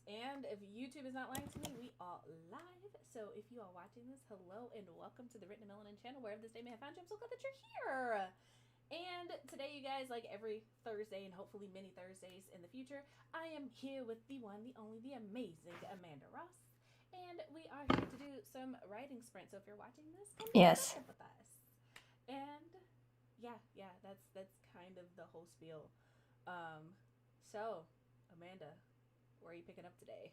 And if YouTube is not lying to me, we are live. So if you are watching this, hello and welcome to the Written Melanin channel. Wherever this day may have found you, I'm so glad that you're here. And today, you guys, like every Thursday and hopefully many Thursdays in the future, I am here with the one, the only, the amazing Amanda Ross. And we are here to do some writing sprint. So if you're watching this, come Yes. with us. And yeah, that's kind of the whole spiel. So Amanda, where are you picking up today?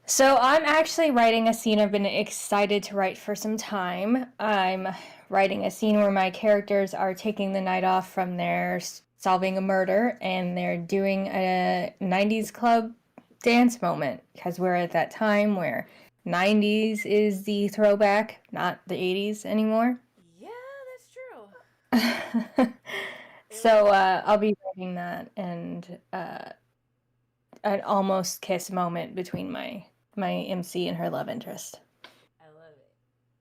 So I'm actually writing a scene I've been excited to write for some time. I'm writing a scene where my characters are taking the night off from their solving a murder and they're doing a 90s club dance moment because we're at that time where 90s is the throwback, not the 80s anymore. Yeah, that's true. It was. So I'll be writing that and an almost kiss moment between my MC and her love interest. I love it.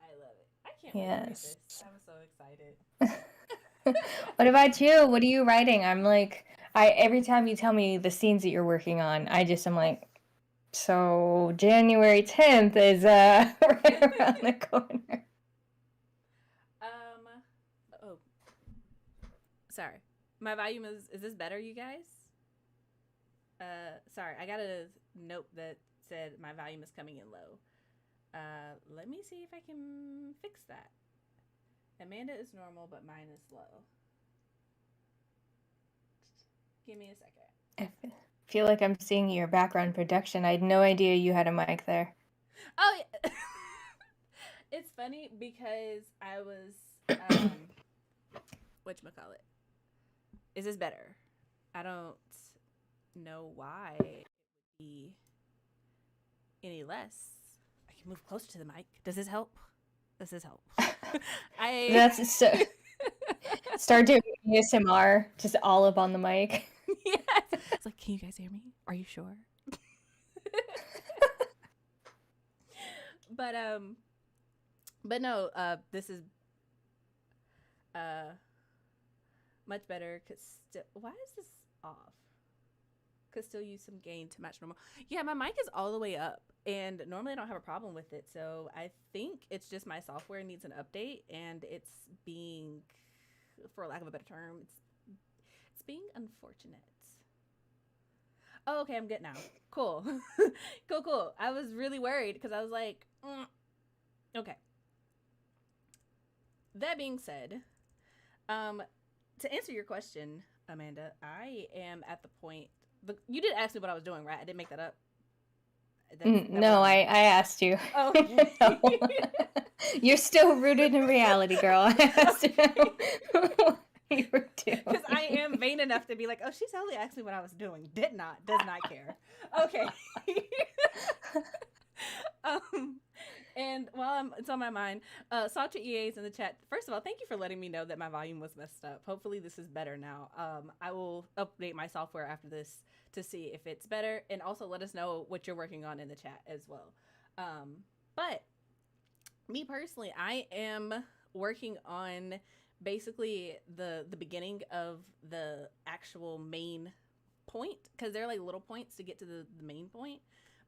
I love it. I can't wait to read Yes. this. I'm so excited. What about you? What are you writing? I'm like, I every time you tell me the scenes that you're working on, I'm like, so January 10th is right around the corner. um. Oh, sorry. My volume is this better, you guys? Sorry. I got a note that said my volume is coming in low. Let me see if I can fix that. Amanda is normal, but mine is low. Give me a second. I feel like I'm seeing your background production. I had no idea you had a mic there. Oh, yeah. It's funny because I was um whatchamacallit. Is this better? I don't know why it would be any less. I can move closer to the mic. Does this help? Does this help? I That's so. Start doing ASMR, just all up on the mic. yes. It's like, can you guys hear me? Are you sure? but um but no, this is uh much better cuz why is this off? Could still use some gain to match normal. Yeah, my mic is all the way up, and normally I don't have a problem with it. So I think it's just my software needs an update, and it's being, for lack of a better term, it's being unfortunate. Oh, okay, I'm good now. Cool, cool. I was really worried because I was like, okay. That being said, um, to answer your question, Amanda, I am at the point. You did ask me what I was doing, right? I didn't make that up. That No, wasn't I me. asked you. Oh, No. You're still rooted in reality, girl. I asked you what you were because I doing. am vain enough to be like, oh, she's only asked me what I was doing. Does not care. Okay. um, and while it's on my mind, Satra EA's in the chat. First of all, thank you for letting me know that my volume was messed up. Hopefully, this is better now. I will update my software after this to see if it's better, and also let us know what you're working on in the chat as well. But me personally, I am working on basically the beginning of the actual main point because they're like little points to get to the main point.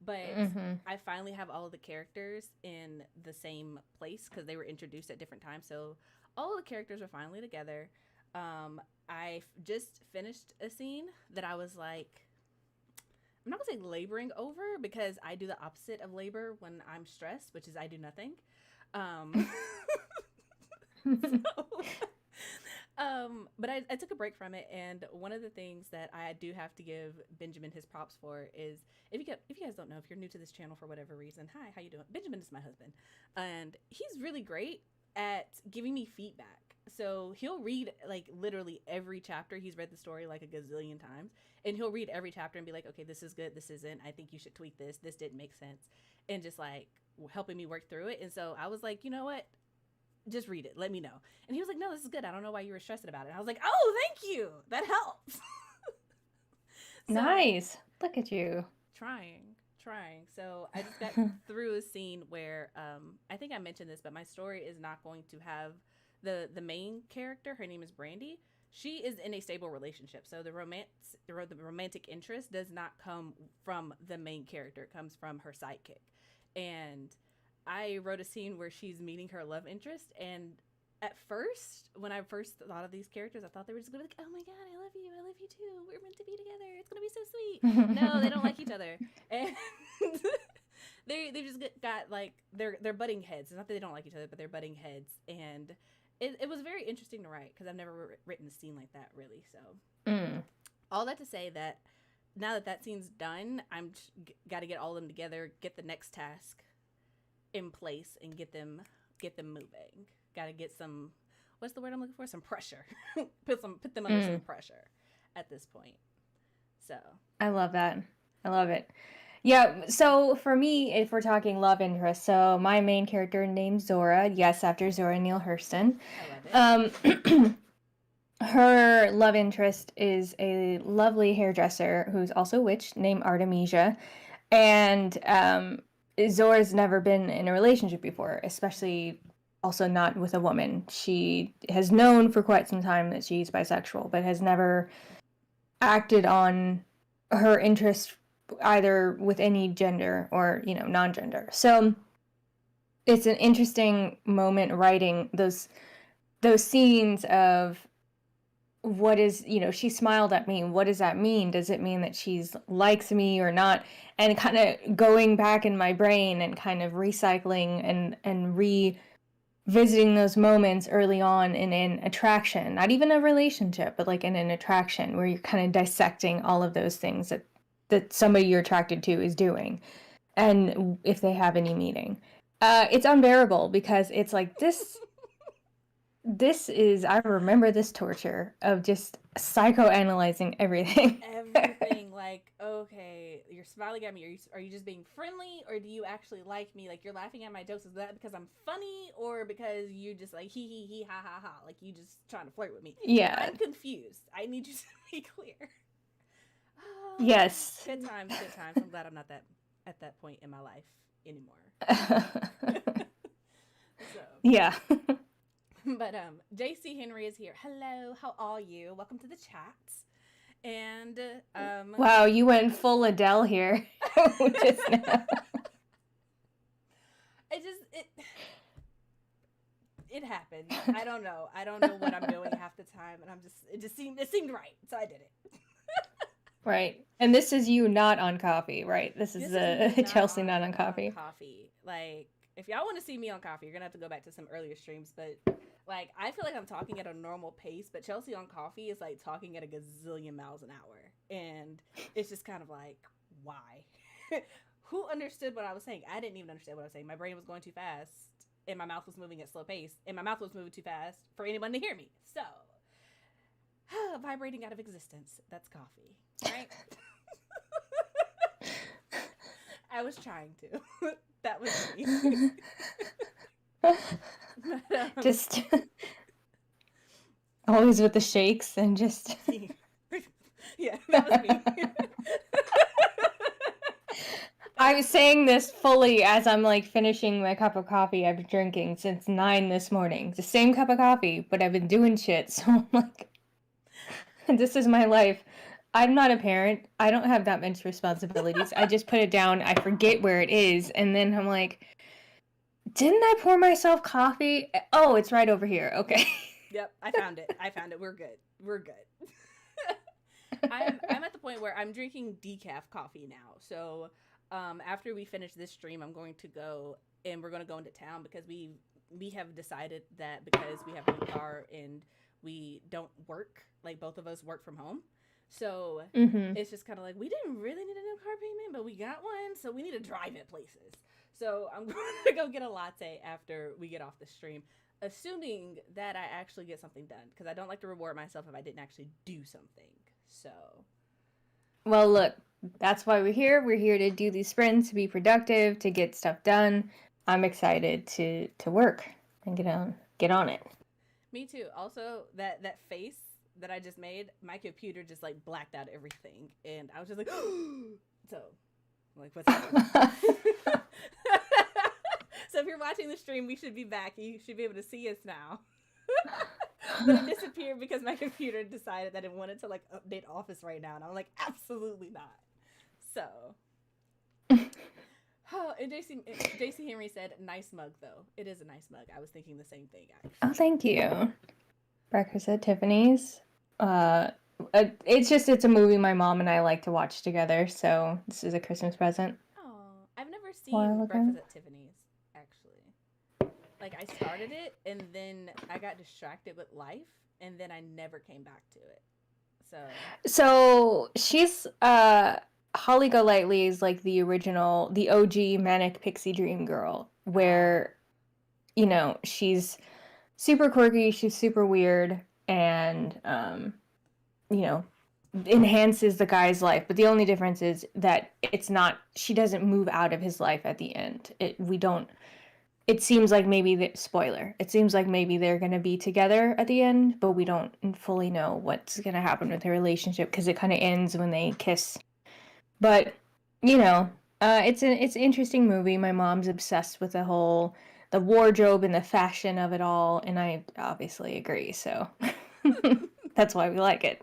But Mm-hmm. I finally have all of the characters in the same place because they were introduced at different times. So all of the characters are finally together. I just finished a scene that I was like, I'm not gonna say laboring over because I do the opposite of labor when I'm stressed, which is I do nothing. Um, so, but I took a break from it, and one of the things that I do have to give Benjamin his props for is if you guys don't know, if you're new to this channel for whatever reason, hi, how you doing? Benjamin is my husband, and he's really great at giving me feedback. So he'll read like literally every chapter. He's read the story like a gazillion times, and he'll read every chapter and be like, okay, this is good, this isn't. I think you should tweak this. This didn't make sense, and just like helping me work through it. And so I was like, you know what? Just read it. Let me know. And he was like, no, this is good. I don't know why you were stressed about it. And I was like, oh, thank you. That helps. So Nice. Look at you. trying. So I just got through a scene where I think I mentioned this, but my story is not going to have the main character. Her name is Brandy. she is in a stable relationship. So the romantic interest does not come from the main character. It comes from her sidekick. And I wrote a scene where she's meeting her love interest, and at first, when I first thought of these characters, I thought they were just gonna be like, "Oh my god, I love you too. We're meant to be together. It's gonna be so sweet." No, they don't like each other, and they just got like they're butting heads. It's not that they don't like each other, but they're butting heads, and it was very interesting to write because I've never written a scene like that really. So all that to say that now that that scene's done, I'm got to get all of them together, get the next task in place, and get them moving. Got to get some, what's the word I'm looking for? Some pressure. put them under some pressure at this point. So I love that. I love it. Yeah, so for me, if we're talking love interest, so my main character named Zora, yes, after Zora Neale Hurston. I love it. Her love interest is a lovely hairdresser who's also a witch named Artemisia. And Zora's never been in a relationship before, especially also not with a woman. She has known for quite some time that she's bisexual, but has never acted on her interest either with any gender or, non-gender. So it's an interesting moment writing those scenes of what is, she smiled at me. What does that mean? Does it mean that she's likes me or not? And kind of going back in my brain and kind of recycling and revisiting those moments early on in an attraction, not even a relationship, but like in an attraction where you're kind of dissecting all of those things that somebody you're attracted to is doing, and if they have any meaning. It's unbearable because it's like this is, I remember this torture of just psychoanalyzing everything. Everything, like, okay, you're smiling at me. Are you just being friendly, or do you actually like me? Like, you're laughing at my jokes. Is that because I'm funny, or because you just like he ha ha ha? Like, you just trying to flirt with me? Yeah. I'm confused. I need you to be clear. Oh, yes. Good times. I'm glad I'm not at that point in my life anymore. So. Yeah. But JC Henry is here. Hello, how are you? Welcome to the chat. And wow, you went full Adele here just now. It happened. I don't know what I'm doing half the time, and it seemed right, so I did it. Right. And this is you not on coffee, right? This is Chelsea not on coffee. Like, if y'all want to see me on coffee, you're gonna have to go back to some earlier streams, but like, I feel like I'm talking at a normal pace, but Chelsea on coffee is like talking at a gazillion miles an hour. And it's just kind of like, why? Who understood what I was saying? I didn't even understand what I was saying. My brain was going too fast, and my mouth was moving at slow pace, and my mouth was moving too fast for anyone to hear me. So, vibrating out of existence. That's coffee, right? I was trying to. That was me. Just always with the shakes and just yeah, that was me. I was saying this fully as I'm like finishing my cup of coffee I've been drinking since 9 this morning. It's the same cup of coffee, but I've been doing shit, so I'm like, this is my life. I'm not a parent. I don't have that much responsibilities. I just put it down, I forget where it is, and then I'm like, didn't I pour myself coffee? Oh, it's right over here. Okay. Yep, I found it. We're good. I'm at the point where I'm drinking decaf coffee now. So after we finish this stream, I'm going to go, and we're going to go into town because we have decided that because we have a car and we don't work, like both of us work from home. So it's just kind of like, we didn't really need a new car payment, but we got one, so we need to drive it places. So I'm going to go get a latte after we get off the stream, assuming that I actually get something done, because I don't like to reward myself if I didn't actually do something. So, well, look, that's why we're here. We're here to do these sprints, to be productive, to get stuff done. I'm excited to work and get on it. Me too. Also, that face that I just made, my computer just like blacked out everything, and I was just like, so, like, what's happening? So if you're watching the stream, we should be back. You should be able to see us now. But it disappeared because my computer decided that it wanted to like update Office right now, and I'm like, absolutely not. So, oh, and JC Henry said, "Nice mug though. It is a nice mug." I was thinking the same thing Oh, actually. thank you. Breakfast at Tiffany's. Uh, it's a movie my mom and I like to watch together. So this is a Christmas present. Oh, I've never A while seen ago. Breakfast at Tiffany's actually. Like I started it and then I got distracted with life and then I never came back to it. So, So she's Holly Golightly is like the original, the OG Manic Pixie Dream Girl, ah, where she's super quirky, she's super weird, and you know enhances the guy's life. But the only difference is that it's not. She doesn't move out of his life at the end. We don't. It seems like maybe spoiler. It seems like maybe they're gonna be together at the end, but we don't fully know what's gonna happen with their relationship because it kind of ends when they kiss. But you know, it's an interesting movie. My mom's obsessed with the wardrobe and the fashion of it all, and I obviously agree. So that's why we like it.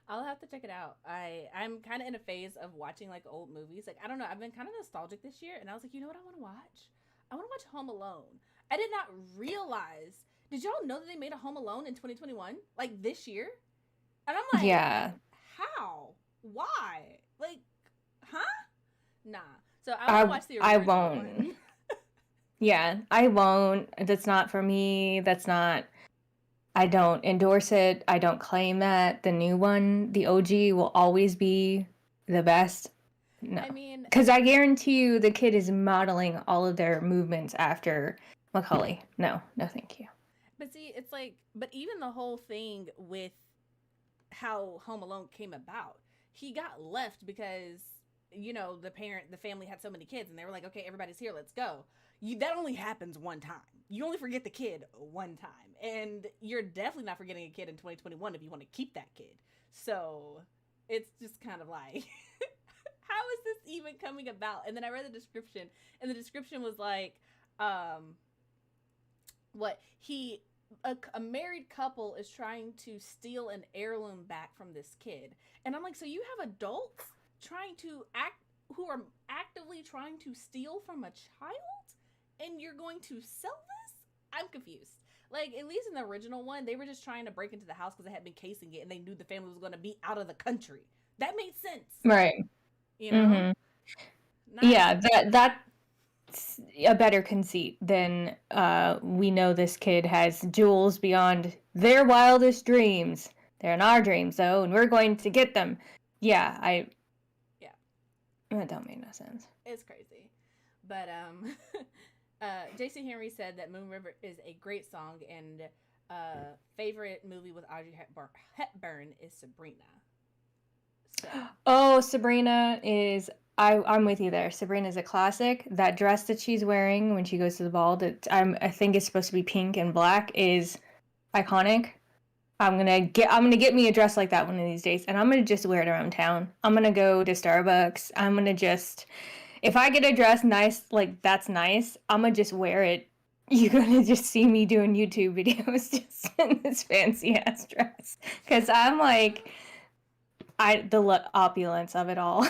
I'll have to check it out. I'm kind of in a phase of watching like old movies. Like I don't know, I've been kind of nostalgic this year, and I was like, you know what I want to watch? I want to watch Home Alone. I did not realize. Did y'all know that they made a Home Alone in 2021, like this year? And I'm like, Yeah, how? Why? Like, huh? Nah. So I want to I watch the I original won't. one. Yeah, I won't. That's not for me. That's not. I don't endorse it. I don't claim that. The new one, the OG, will always be the best. No. I mean, Because I guarantee you the kid is modeling all of their movements after Macaulay. No, no, thank you. but see, it's like, but even the whole thing with how Home Alone came about, he got left because the family had so many kids, and they were like, okay, everybody's here, let's go. That only happens one time. You only forget the kid one time, and you're definitely not forgetting a kid in 2021 if you want to keep that kid. So it's just kind of like, how is this even coming about? And then I read the description, and the description was like, um, what a married couple is trying to steal an heirloom back from this kid. And I'm like, so you have adults trying to act who are actively trying to steal from a child and you're going to sell this? I'm confused. Like, at least in the original one, they were just trying to break into the house because they had been casing it and they knew the family was going to be out of the country. That made sense, Right. you know? Mm-hmm. Not, Yeah, that's a better conceit than we know this kid has jewels beyond their wildest dreams. They're in our dreams though, and we're going to get them. Yeah, yeah, that don't make no sense. it's crazy. But J.C. Henry said that Moon River is a great song, and favorite movie with Audrey Hepburn is Sabrina. So, Oh, Sabrina is. I'm with you there. Sabrina's a classic. That dress that she's wearing when she goes to the ball, I think it's supposed to be pink and black, is iconic. I'm gonna get me a dress like that one of these days, and I'm gonna just wear it around town. I'm gonna go to Starbucks. I'm gonna just, if I get a dress nice, like that's nice, I'm gonna just wear it. You're gonna just see me doing YouTube videos just in this fancy ass dress, because I'm like, the opulence of it all.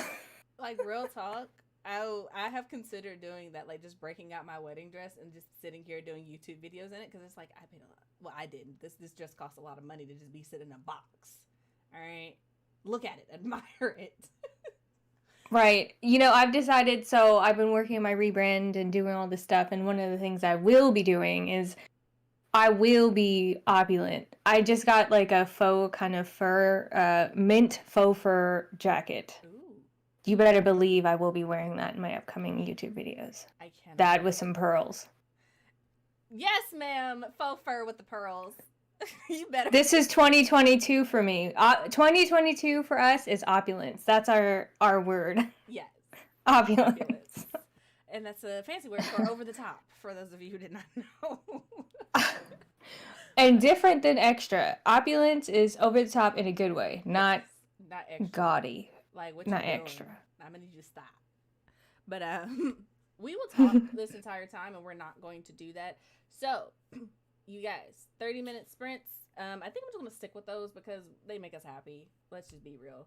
like real talk, I have considered doing that, like just breaking out my wedding dress and just sitting here doing YouTube videos in it because it's like I paid a lot. Well, I didn't. This just costs a lot of money to just be sitting in a box. All right, look at it, admire it. Right. I've decided, so I've been working on my rebrand and doing all this stuff, and one of the things I will be doing is I will be opulent. I just got like a faux kind of fur, mint faux fur jacket. Ooh, You better believe I will be wearing that in my upcoming YouTube videos. I cannot That with wait. some pearls. Yes, ma'am. Faux fur with the pearls. You better. This is 2022 for me. 2022 for us is opulence. That's our word. Yes, Opulence. opulence, and that's a fancy word for over the top. For those of you who did not know. And different than extra. Opulence is over the top in a good way, Yes, not not extra. gaudy, Like what you not doing? extra. I'm gonna need you to stop. But we will talk this entire time, and we're not going to do that. So you guys, 30-minute sprints. I think I'm just gonna stick with those because they make us happy. Let's just be real.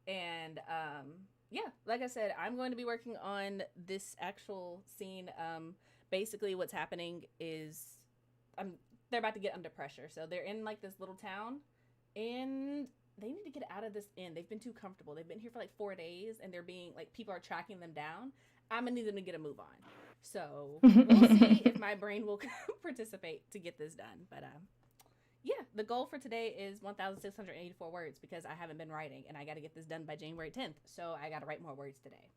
And yeah, like I said, I'm going to be working on this actual scene. Basically, what's happening is I'm they're about to get under pressure. So they're in like this little town, and they need to get out of this inn. They've been too comfortable. They've been here for like 4 days, and they're being like people are tracking them down. I'm gonna need them to get a move on. So we'll see if my brain will participate to get this done. But yeah, the goal for today is 1,684 words because I haven't been writing, and I got to get this done by January 10th. So I got to write more words today.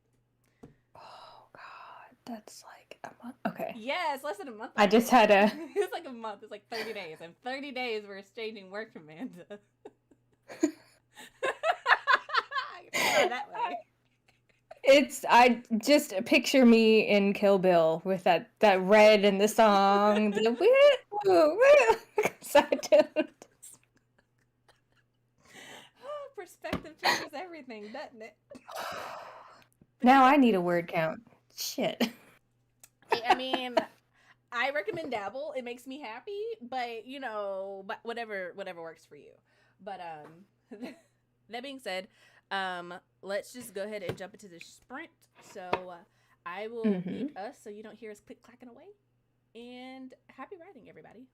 Oh God, that's like a month. Okay. Yeah, it's less than a month I just already. had a. It's like a month. It's like 30 days. And 30 days we're exchanging work, Amanda. That way. I just picture me in Kill Bill with that red in the song, the woo woo. I don't. Perspective changes everything, doesn't it? Now I need a word count. Shit. I mean, I recommend Dabble. It makes me happy, but but whatever works for you. But that being said, let's just go ahead and jump into the sprint. So I will mute us so you don't hear us click clacking away. And happy writing, everybody.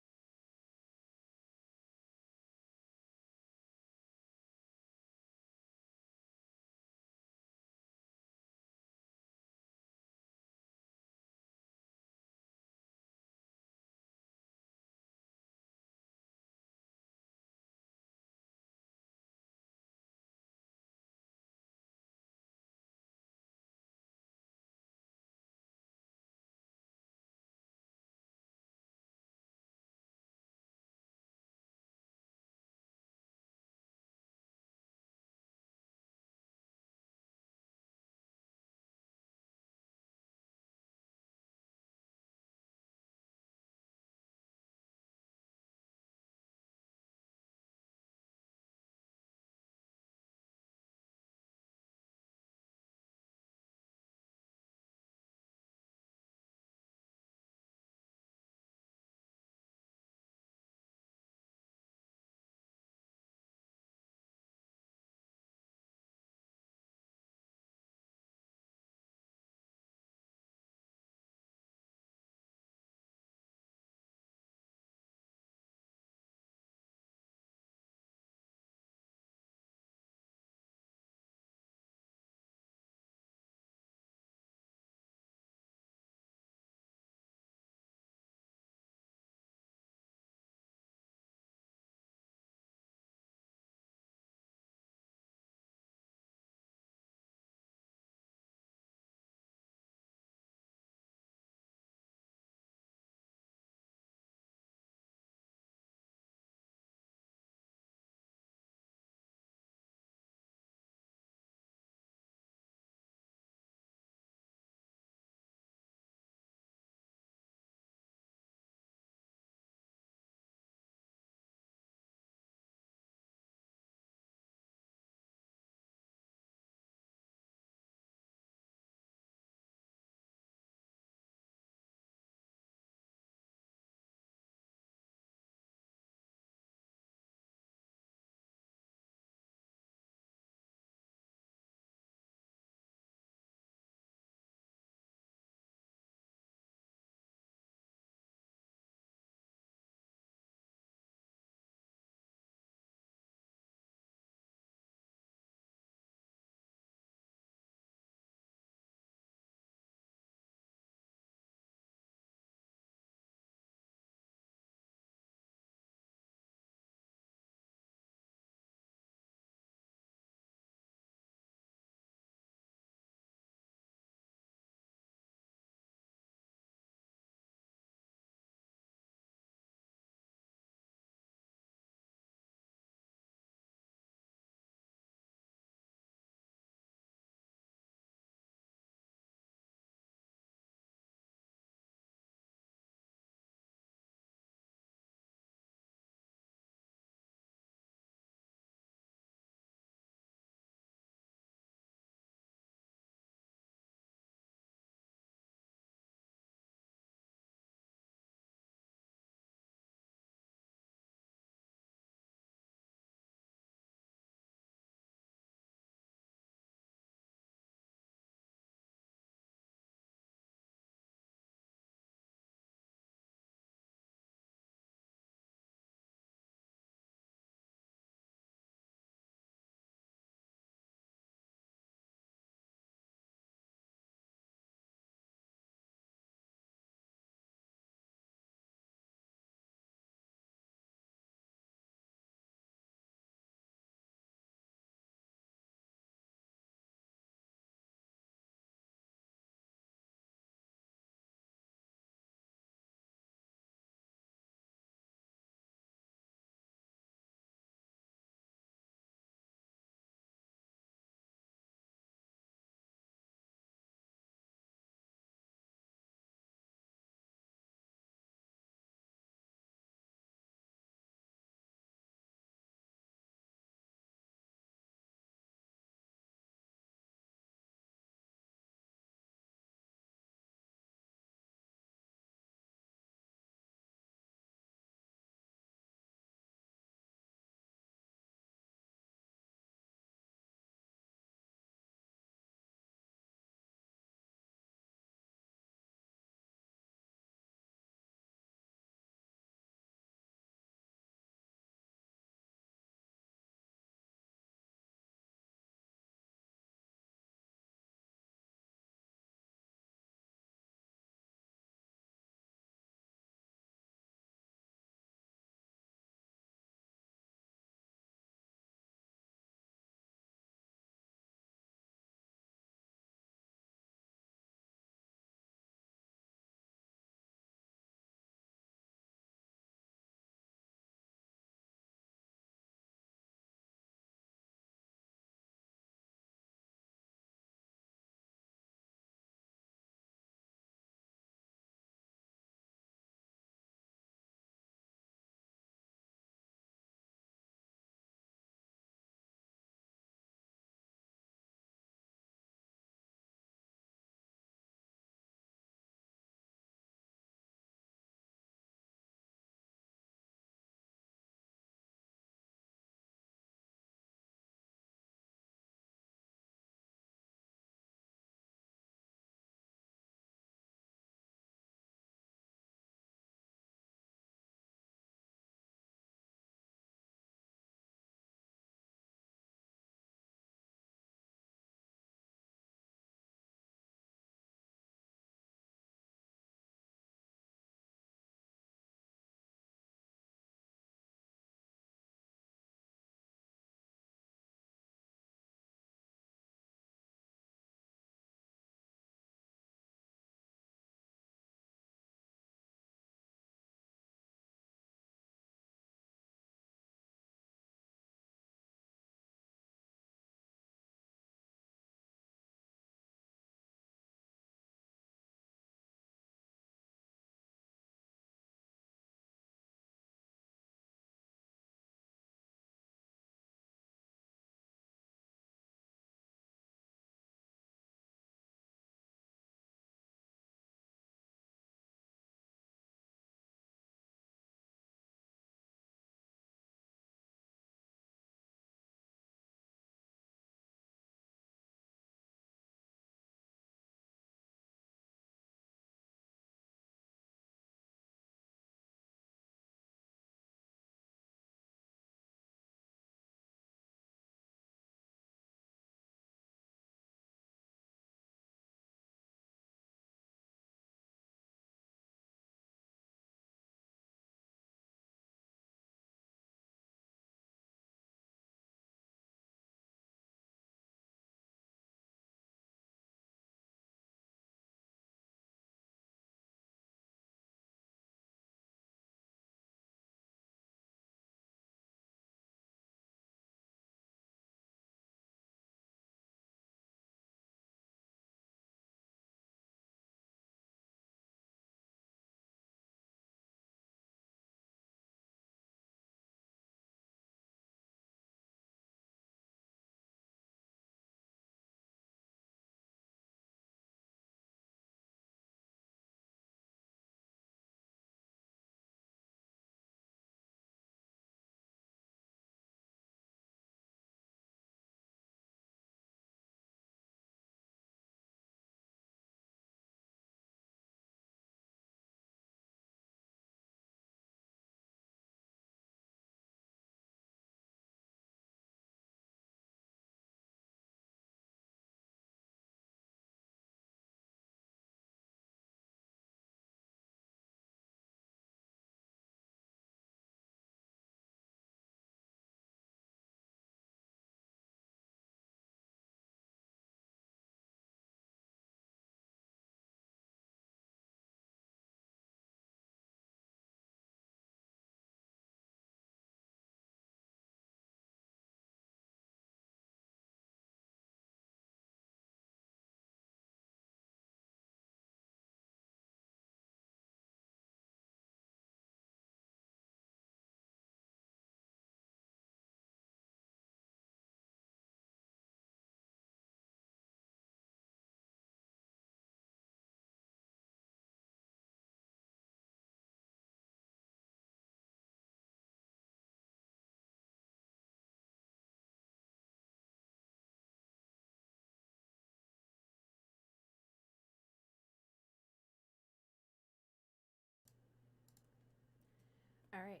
All right.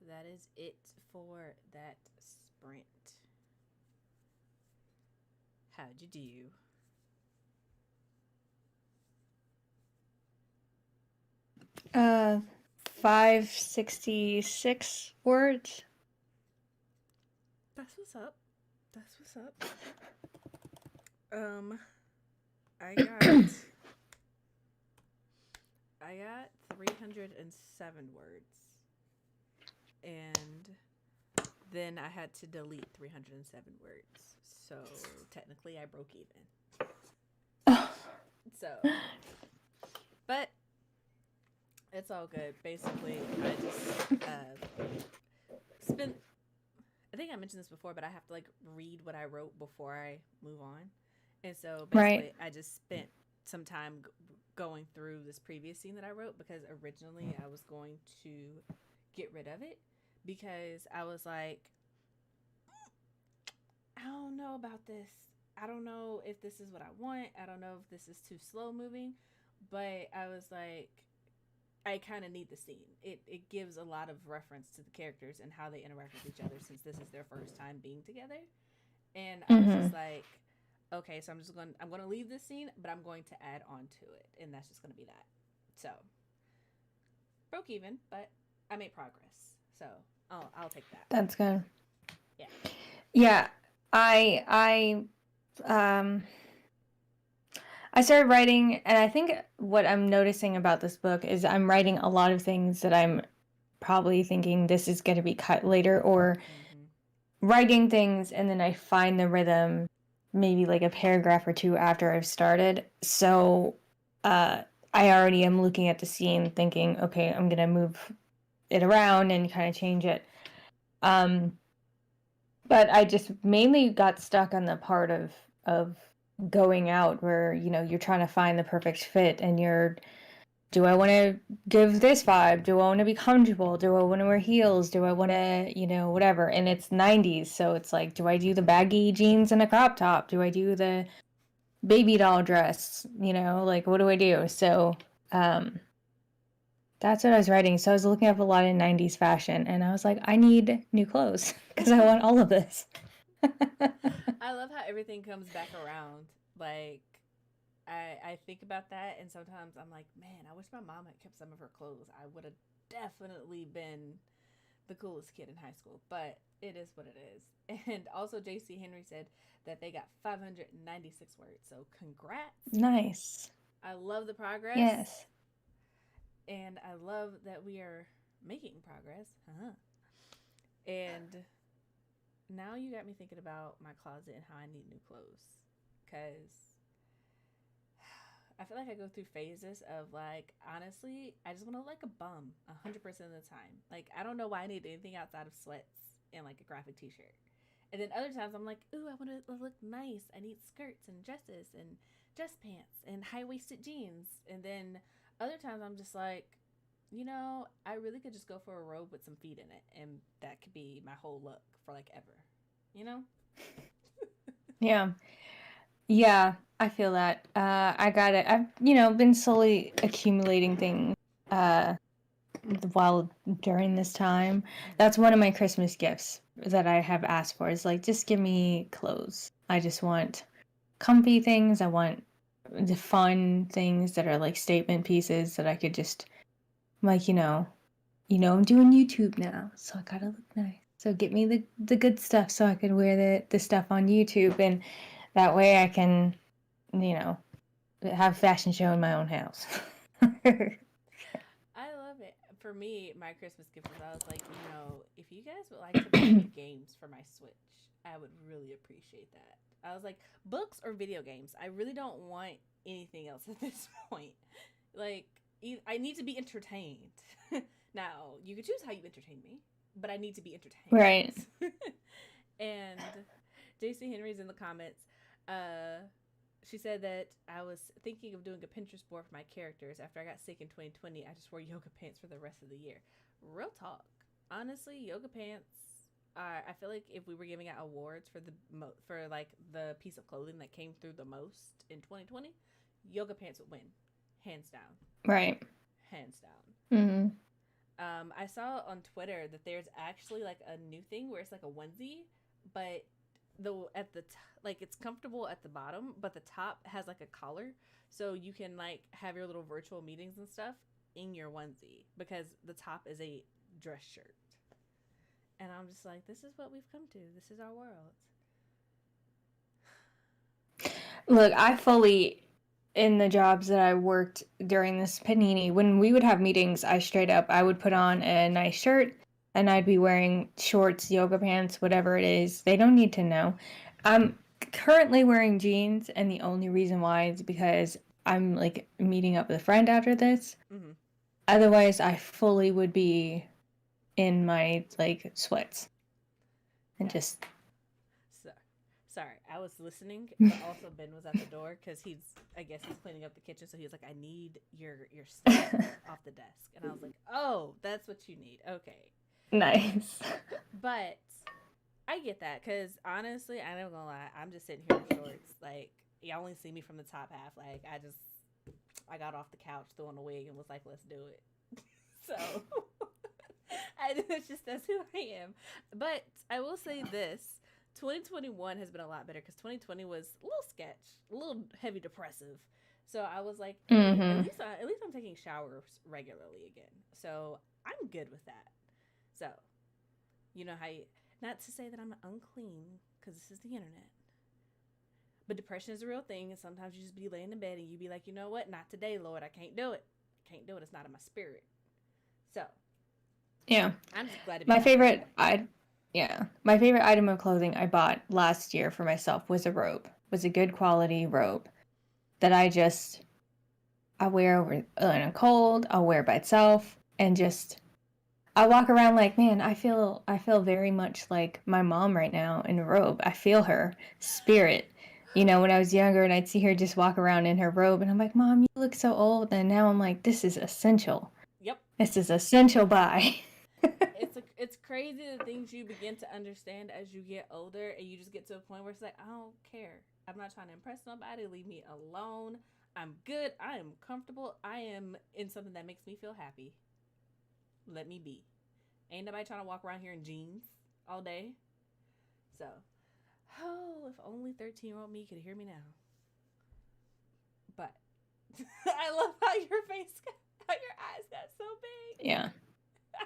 That is it for that sprint. How'd you do? Uh, 566 words. That's what's up. That's what's up. Um, I got I got 307 words, and then I had to delete 307 words. So technically, I broke even. So, but it's all good. Basically, I just spent. I think I mentioned this before, but I have to like read what I wrote before I move on, and so Right. basically, I just spent some time going through this previous scene that I wrote because originally I was going to get rid of it because I was like, I don't know about this. I don't know if this is what I want. I don't know if this is too slow moving, but I was like, I kind of need the scene. It gives a lot of reference to the characters and how they interact with each other since this is their first time being together. And I was Mm-hmm. just like, okay, so I'm going to leave this scene, but I'm going to add on to it, and that's just going to be that. So broke even, but I made progress. So I'll take that. That's good. Yeah. Yeah, um I started writing, and I think what I'm noticing about this book is I'm writing a lot of things that I'm probably thinking this is going to be cut later, or Mm-hmm. writing things and then I find the rhythm maybe like a paragraph or two after I've started. So uh, I already am looking at the scene thinking, okay, I'm going to move it around and kind of change it. Um, but I just mainly got stuck on the part of going out where, you know, you're trying to find the perfect fit and you're, do I want to give this vibe? Do I want to be comfortable? Do I want to wear heels? Do I want to, you know, whatever? And it's 90s, so it's like, do I do the baggy jeans and a crop top? Do I do the baby doll dress? You know, like, what do I do? So um, that's what I was writing. So I was looking up a lot of 90s fashion, and I was like, I need new clothes because I want all of this. I love how everything comes back around. Like I think about that, and sometimes I'm like, man, I wish my mom had kept some of her clothes. I would have definitely been the coolest kid in high school. But it is what it is. And also, J.C. Henry said that they got 596 words. So congrats. Nice. I love the progress, Yes. and I love that we are making progress. Uh-huh. And now you got me thinking about my closet and how I need new clothes. Because I feel like I go through phases of like, honestly, I just want to look like a bum 100% of the time. Like, I don't know why I need anything outside of sweats and like a graphic t shirt. And then other times I'm like, ooh, I want to look nice. I need skirts and dresses and dress pants and high waisted jeans. And then other times I'm just like, you know, I really could just go for a robe with some feet in it. And that could be my whole look for like ever. You know? Yeah. Yeah, I feel that. I got it. I've, you know, been slowly accumulating things uh while during this time. That's one of my Christmas gifts that I have asked for is like just give me clothes. I just want comfy things. I want the fun things that are like statement pieces that I could just like, I'm doing YouTube now, so I gotta look nice. So get me the good stuff so I could wear the stuff on YouTube, and that way I can, you know, have a fashion show in my own house. I love it. For me, my Christmas gift was I was like, you know, if you guys would like to buy me games for my Switch, I would really appreciate that. I was like, books or video games. I really don't want anything else at this point. Like, I need to be entertained. Now, you can choose how you entertain me, but I need to be Right. entertained. And JC Henry's in the comments. Uh, she said that I was thinking of doing a Pinterest board for my characters. After I got sick in 2020, I just wore yoga pants for the rest of the year. Real talk. Honestly, yoga pants are, I feel like if we were giving out awards for for like the piece of clothing that came through the most in 2020, yoga pants would win. Hands down. Right. Hands down. Mm-hmm. I saw on Twitter that there's actually like a new thing where it's like a onesie, but the at the like it's comfortable at the bottom, but the top has like a collar, so you can like have your little virtual meetings and stuff in your onesie because the top is a dress shirt. And I'm just like, this is what we've come to. This is our world. Look, I fully, in the jobs that I worked during this panini, when we would have meetings, I would put on a nice shirt and I'd be wearing shorts, yoga pants, whatever it is. They don't need to know. I'm currently wearing jeans, and the only reason why is because I'm like meeting up with a friend after this. Mm-hmm. Otherwise, I fully would be in my like sweats and Gotcha. just. So, sorry, I was listening, but also Ben was at the door because I guess he's cleaning up the kitchen. So he was like, I need your stuff off the desk, and I was like, oh, that's what you need. Okay, Nice. but I get that because honestly, I ain't gonna lie, I'm just sitting here in shorts. Like, y'all only see me from the top half. Like, I got off the couch, threw on a wig, and was like, let's do it. So, it's just that's who I am. But I will say this: 2021 has been a lot better because 2020 was a little sketch, a little heavy depressive. So I was like, hey, Mm-hmm. at least I'm taking showers regularly again. So I'm good with that. So you know how you, not to say that I'm unclean because this is the internet, but depression is a real thing, and sometimes you just be laying in bed and you be like, you know what, not today, Lord, I can't do it. I can't do it. It's not in my spirit. So Yeah. I'm just glad to be My happy favorite again. I Yeah. My favorite item of clothing I bought last year for myself was a robe. Was a good quality robe that I wear over when I'm cold, I'll wear by itself, and just I walk around like, man, I feel very much like my mom right now in a robe. I feel her spirit. When I was younger and I'd see her just walk around in her robe and I'm like, "Mom, you look so old." And now I'm like, this is essential. Yep. This is essential buy. It's crazy the things you begin to understand as you get older, and you just get to a point where it's like, I don't care. I'm not trying to impress nobody. Leave me alone. I'm good. I am comfortable. I am in something that makes me feel happy. Let me be. Ain't nobody trying to walk around here in jeans all day. So, oh, if only 13-year-old me could hear me now. But I love how your how your eyes got so big. Yeah.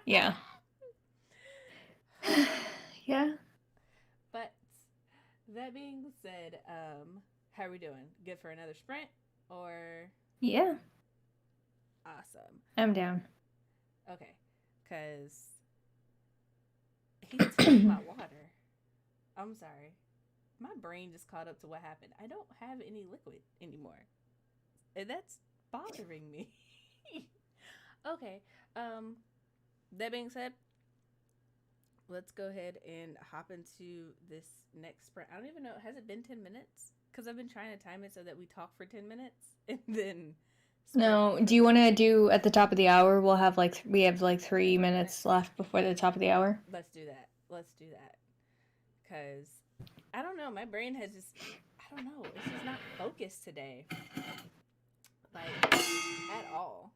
Yeah. Yeah. But that being said, how are we doing? Good for another sprint or Yeah. awesome? I'm down. Okay, because he took my water. I'm sorry. My brain just caught up to what happened. I don't have any liquid anymore. And that's bothering me. Okay. Um, that being said, let's go ahead and hop into this next sprint. I don't even know. Has it been 10 minutes? Because I've been trying to time it so that we talk for 10 minutes and then sprint No, for do you the want to next. do at the top of the hour? We have like 3 minutes Minutes. left before the top of the hour. Let's do that. Let's do that. Because I don't know. My brain has just, I don't know. It's just not focused today. Like, at all.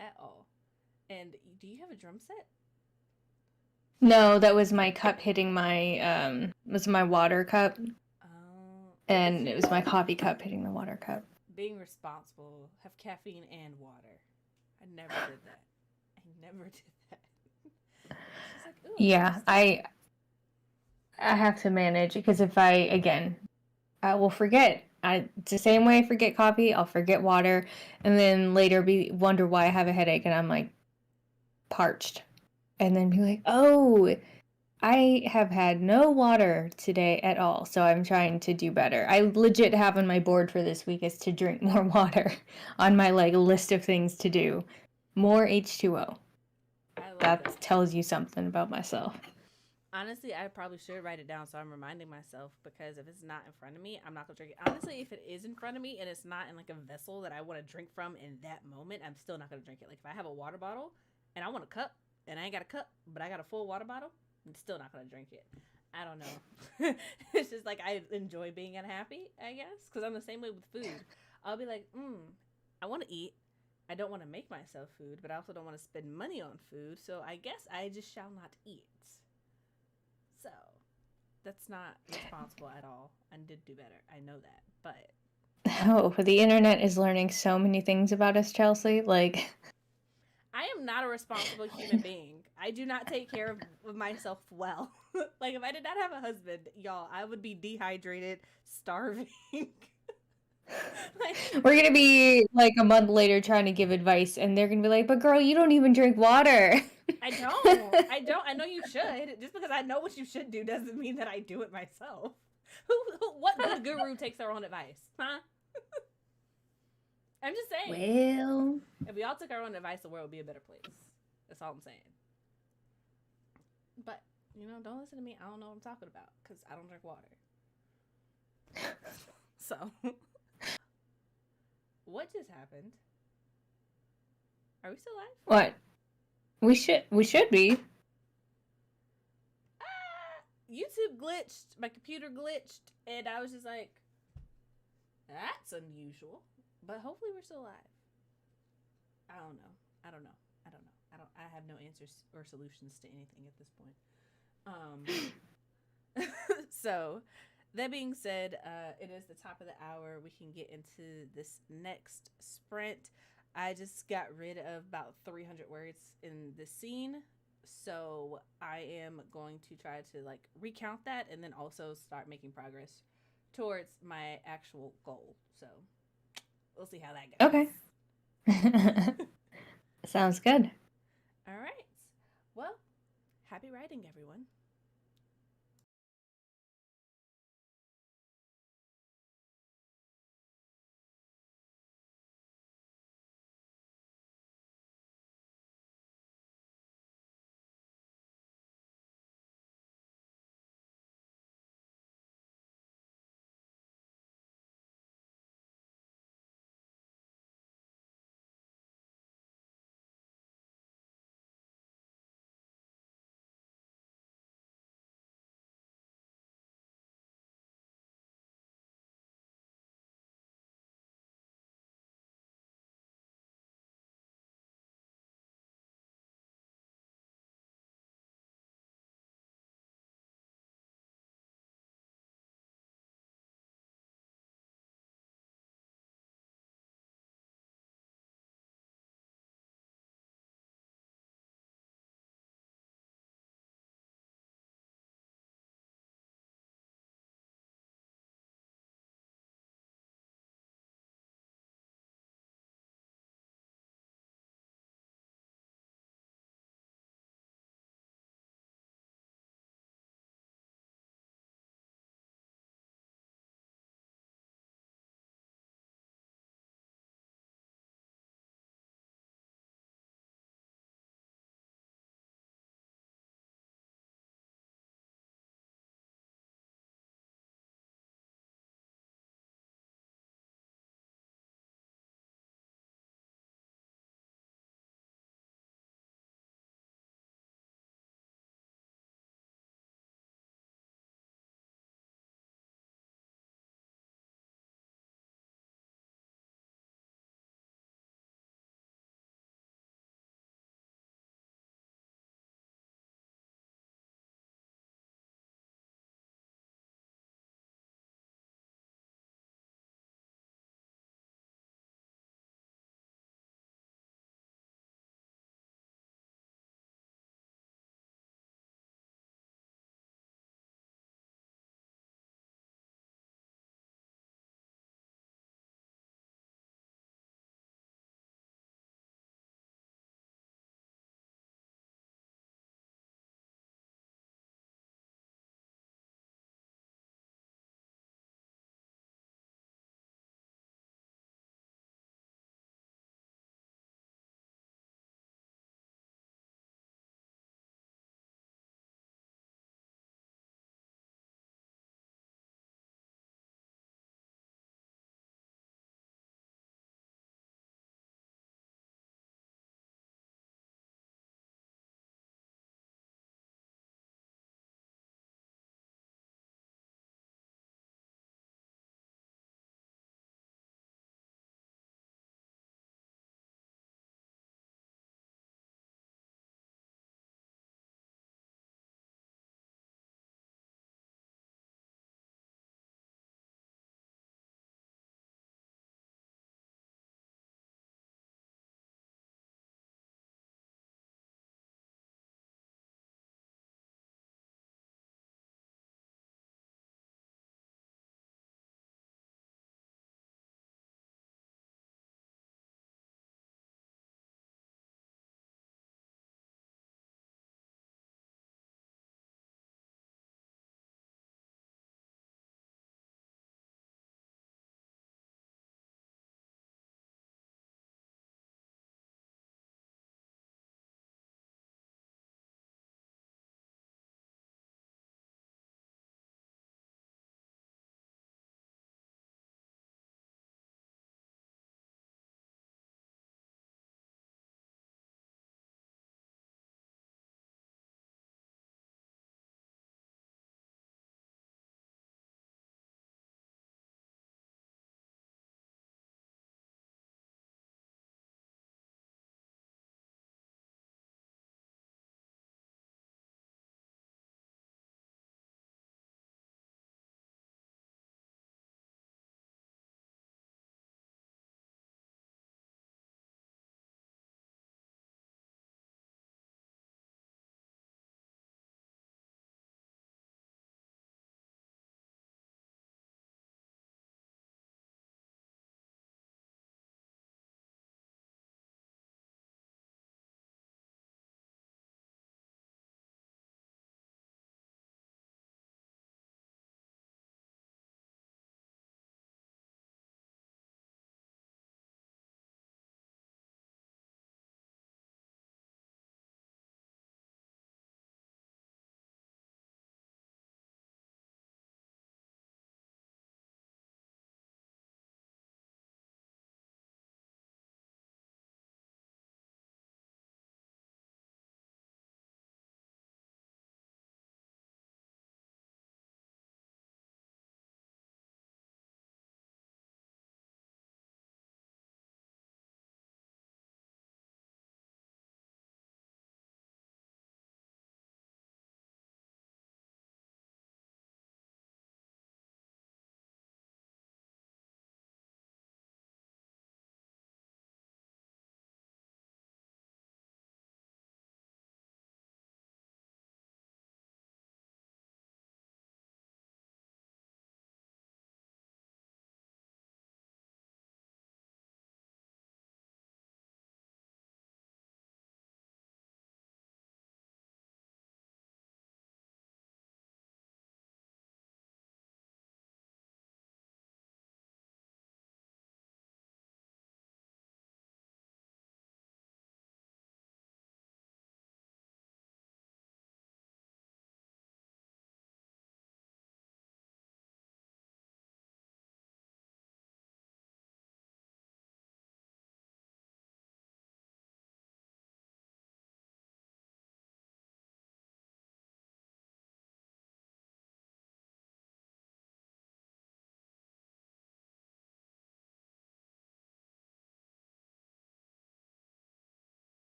At all. And do you have a drum set? No, that was my cup hitting was my water cup, Look at and it was you my coffee cup hitting the water cup. being responsible. Have caffeine and water. I never did that. I never did that. She's like, ooh, I'm Yeah, thirsty. I have to manage because if I will forget. It's the same way I forget coffee, I'll forget water, and then later be wonder why I have a headache and I'm like parched. And then be like, "Oh, I have had no water today at all, so I'm trying to do better." I legit have on my board for this week is to drink more water on my like list of things to do. More H2O. I love That that. tells you something about myself. Honestly, I probably should write it down so I'm reminding myself because if it's not in front of me, I'm not gonna drink it. Honestly, if it is in front of me and it's not in like a vessel that I want to drink from in that moment, I'm still not gonna drink it. Like if I have a water bottle and I want a cup and I ain't got a cup, but I got a full water bottle, I'm still not gonna drink it. I don't know. It's just like I enjoy being unhappy, I guess, because I'm the same way with food. I'll be like, I want to eat. I don't want to make myself food, but I also don't want to spend money on food. So I guess I just shall not eat. So that's not responsible at all. I did do better. I know that. But Oh, the internet is learning so many things about us, Chelsea. Like, I am not a responsible human being. I do not take care of myself well. Like, if I did not have a husband, y'all, I would be dehydrated, starving. Like, we're gonna be like a month later trying to give advice, and they're gonna be like, "But girl, you don't even drink water." I don't. I don't. I know you should. Just because I know what you should do doesn't mean that I do it myself. What good guru takes their own advice? Huh? I'm just saying. Well, If we all took our own advice, the world would be a better place. That's all I'm saying. But, don't listen to me. I don't know what I'm talking about because I don't drink water. So, what just happened? Are we still live? what? We should be. YouTube glitched. My computer glitched. And I was just like, that's unusual. But hopefully we're still alive. I don't know. I don't know. I don't know. I have no answers or solutions to anything at this point. So that being said, it is the top of the hour. We can get into this next sprint. I just got rid of about 300 words in this scene. So I am going to try to like recount that and then also start making progress towards my actual goal. So we'll see how that goes. Okay. Sounds good. All right. Well, happy writing, everyone.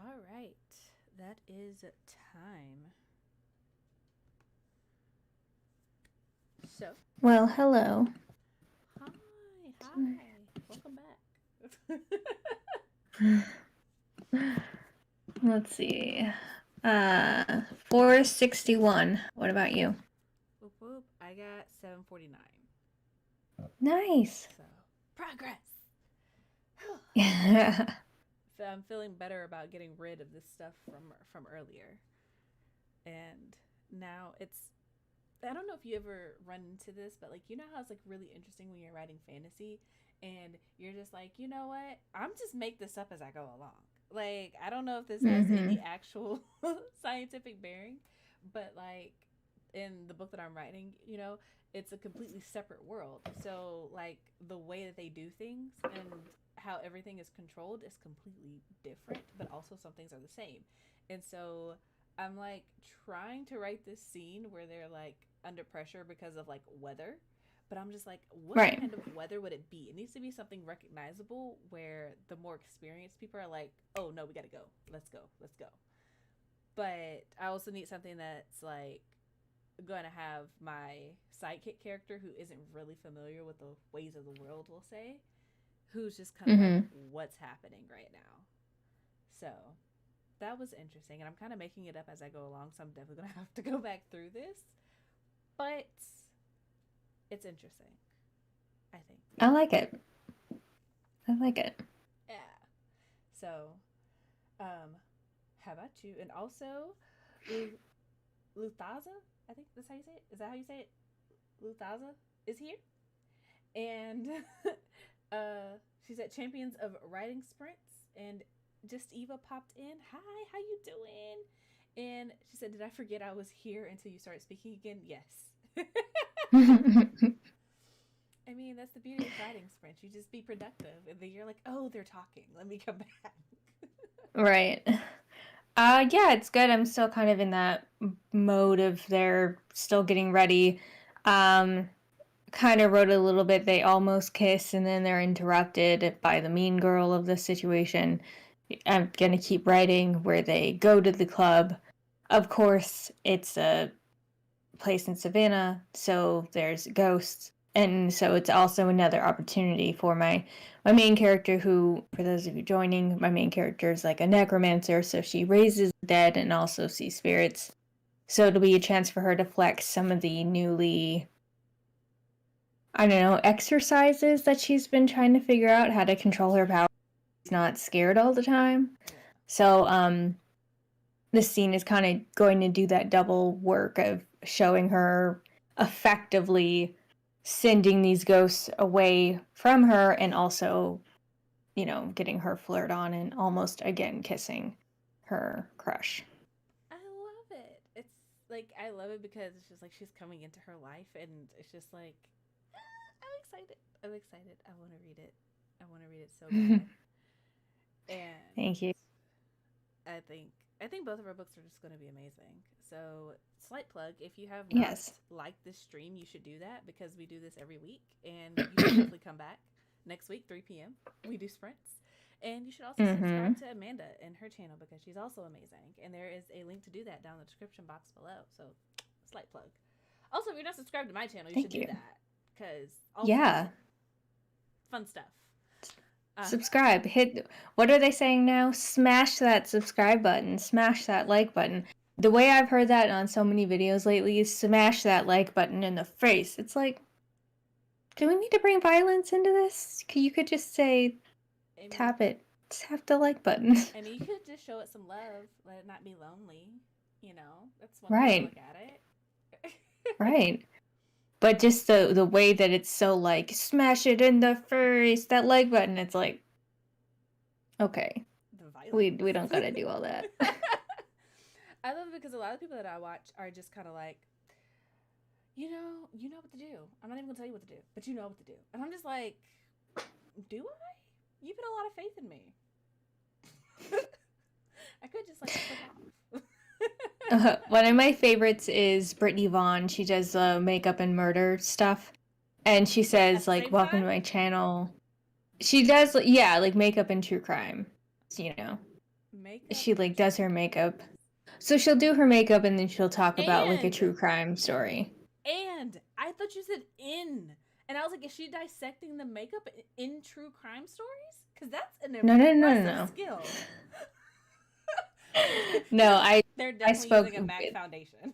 All right. That is time. So, Well, hello. hi. Hi. Welcome back. Let's see. 461. What about you? Whoop whoop. I got 749. Nice. So, progress. Yeah. I'm feeling better about getting rid of this stuff from earlier. And now it's I don't know if you ever run into this, but like you know how it's like really interesting when you're writing fantasy and you're just like, you know what? I'm just make this up as I go along. Like I don't know if this has any Mhm. actual scientific bearing, but like in the book that I'm writing, it's a completely separate world. So like the way that they do things and how everything is controlled is completely different, but also some things are the same. And so I'm like trying to write this scene where they're like under pressure because of like weather, but I'm just like, what Right. kind of weather would it be? It needs to be something recognizable where the more experienced people are like, oh no, we gotta go. Let's go. Let's go. But I also need something that's like going to have my sidekick character who isn't really familiar with the ways of the world, we'll say, who's just kind of like, Mhm. what's happening right now? So that was interesting. And I'm kind of making it up as I go along. So I'm definitely going to have to go back through this. But it's interesting, I think. I like it. I like it. Yeah. So, how about you? And also, Lu- Luthaza, I think that's how you say it. Is that how you say it? Luthaza is here. And she's at Champions of Riding Sprints. And just Eva popped in. Hi, how you doing? And she said, "Did I forget I was here until you started speaking again?" Yes. I mean, that's the beauty of riding sprints. You just be productive, and then you're like, "Oh, they're talking. Let me come back." Right. Yeah, it's good. I'm still kind of in that mode of they're still getting ready. Um, Kind of wrote a little bit. They almost kiss, and then they're interrupted by the mean girl of the situation. I'm gonna keep writing where they go to the club. Of course, it's a place in Savannah, so there's ghosts, and so it's also another opportunity for my main character, who, for those of you joining, my main character is like a necromancer, so she raises the dead and also sees spirits. So it'll be a chance for her to flex some of the newly, I don't know, exercises that she's been trying to figure out how to control her power. She's not scared all the time. Yeah. So this scene is kind of going to do that double work of showing her effectively sending these ghosts away from her, and also, getting her flirt on and almost again kissing her crush. I love it. It's like I love it because it's just like she's coming into her life, and it's just like I'm excited. I'm excited. I want to read it. I want to read it so bad. And Thank you. I think both of our books are just going to be amazing. So, slight plug, if you have not Yes. liked this stream, you should do that because we do this every week and you should definitely come back next week 3 p.m. We do sprints. And you should also Mm-hmm. subscribe to Amanda and her channel because she's also amazing. And there is a link to do that down in the description box below. So, slight plug. Also, if you're not subscribed to my channel, you should Thank do you. that because also Yeah. fun stuff. Uh, Subscribe. Hit, what are they saying now? Smash that subscribe button. Smash that like button. The way I've heard that on so many videos lately is smash that like button in the face. It's like, do we need to bring violence into this? You could just say, I mean, tap it. Tap the like button. I mean, you could just show it some love, let it not be lonely. That's one way to Right. look at it. Right. But just the way that it's so like, smash it in the face, that like button, it's like, okay. The We violence. don't gotta do all that. I love it because a lot of people that I watch are just kind of like, you know what to do. I'm not even gonna tell you what to do, but you know what to do. And I'm just like, do I? You put a lot of faith in me. I could just like click off. One of my favorites is Brittany Vaughn. She does makeup and murder stuff. And she At says, the like, same welcome time, to my channel. She does, yeah, like makeup and true crime, you know. Makeup She like does her makeup. So she'll do her makeup and then she'll talk about like a and true crime story. and I thought you said in, and I was like, is she dissecting the makeup in true crime stories? Because that's an No, no, no, impressive no, skill. no. No, They're I definitely spoke. using a MAC foundation.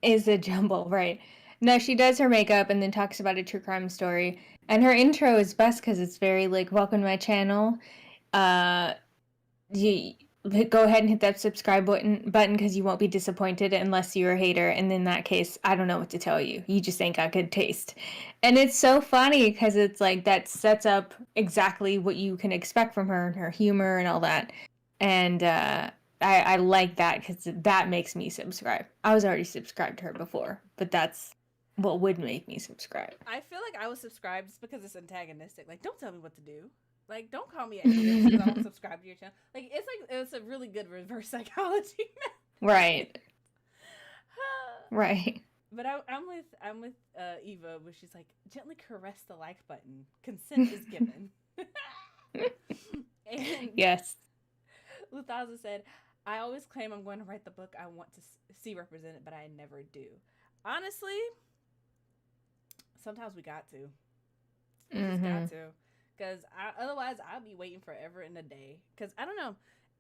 Is a jumble, right? No, she does her makeup and then talks about a true crime story. And her intro is best because it's very like, welcome to my channel. Uh, you go ahead and hit that subscribe button because you won't be disappointed unless you're a hater. And in that case, I don't know what to tell you. You just ain't got good taste. And it's so funny because it's like that sets up exactly what you can expect from her and her humor and all that. And I like that because that makes me subscribe. I was already subscribed to her before, but that's what would make me subscribe. I feel like I was subscribed just because it's antagonistic. Like, don't tell me what to do. Like, don't call me a hater just because I won't subscribe to your channel. Like, it's a really good reverse psychology. Right. Right. But I'm with Eva, where she's like, gently caress the like button. Consent is given. And Yes. Luthaza said, I always claim I'm going to write the book I want to see represented, but I never do. Honestly, sometimes we got to. We just got to. Because otherwise, I'll be waiting forever and a day. Because I don't know.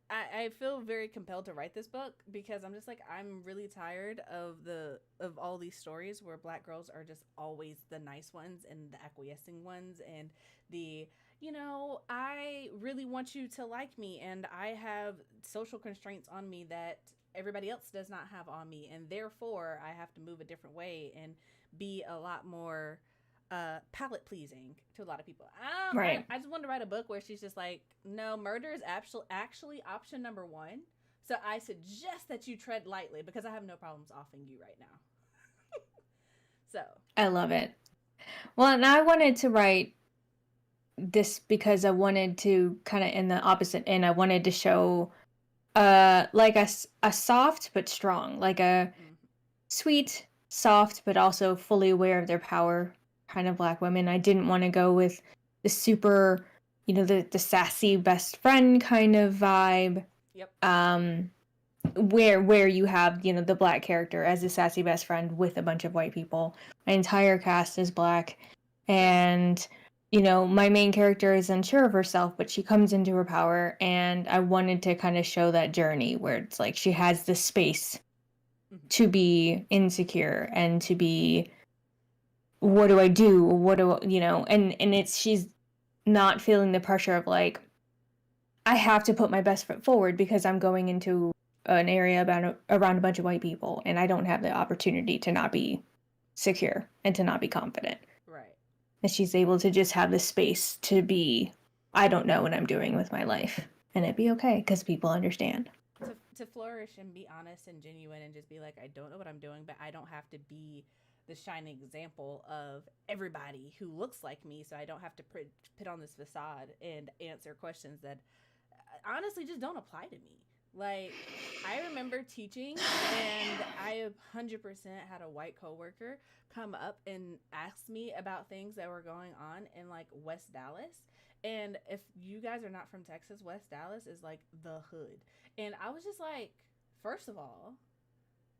I feel very compelled to write this book because I'm just like, I'm really tired of all these stories where Black girls are just always the nice ones and the acquiescing ones and the, I really want you to like me and I have social constraints on me that everybody else does not have on me, and therefore I have to move a different way and be a lot more palate pleasing to a lot of people. Right. I just wanted to write a book where she's just like, no, murder is actually option number one. So I suggest that you tread lightly because I have no problems offing you right now. So I love it. Well, and I wanted to write this because I wanted to kind of in the opposite end. I wanted to show like a soft but strong, like a sweet, soft, but also fully aware of their power kind of Black women. I didn't want to go with the super, the sassy best friend kind of vibe. Yep. Where you have, the Black character as a sassy best friend with a bunch of white people. My entire cast is Black. And, my main character is unsure of herself, but she comes into her power. And I wanted to kind of show that journey where it's like she has the space to be insecure and to be, what do I do? What do and it's she's not feeling the pressure of like, I have to put my best foot forward because I'm going into an area around a bunch of white people and I don't have the opportunity to not be secure and to not be confident. Right. And she's able to just have the space to be, I don't know what I'm doing with my life, and it'd be okay because people understand. To flourish and be honest and genuine and just be like, I don't know what I'm doing, but I don't have to be the shining example of everybody who looks like me, so I don't have to put on this facade and answer questions that honestly just don't apply to me. Like, I remember teaching, and I 100% had a white coworker come up and ask me about things that were going on in like West Dallas. And if you guys are not from Texas, West Dallas is like the hood. And I was just like, first of all,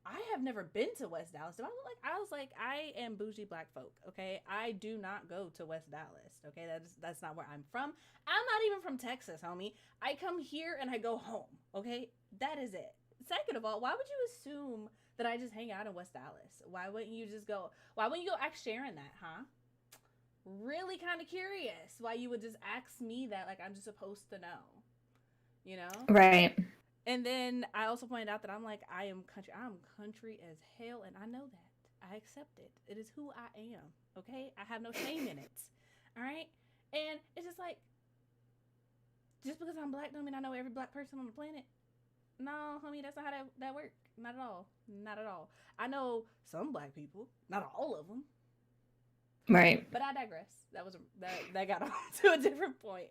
I have never been to West Dallas. I was like, I am bougie Black folk. Okay, I do not go to West Dallas. Okay, that's not where I'm from. I'm not even from Texas, homie. I come here and I go home. Okay, that is it. Second of all, why would you assume that I just hang out in West Dallas? Why wouldn't you just go? Why wouldn't you go ask Sharon that, huh? Really kind of curious why you would just ask me that, like I'm just supposed to know, Right. And then I also pointed out that I'm like, I'm country as hell, and I know that. I accept it. It is who I am, okay? I have no shame in it, all right? And it's just like, just because I'm Black don't mean I know every Black person on the planet. No, homie, that's not how that works. Not at all. Not at all. I know some Black people, not all of them. Right. But I digress. That got on to a different point.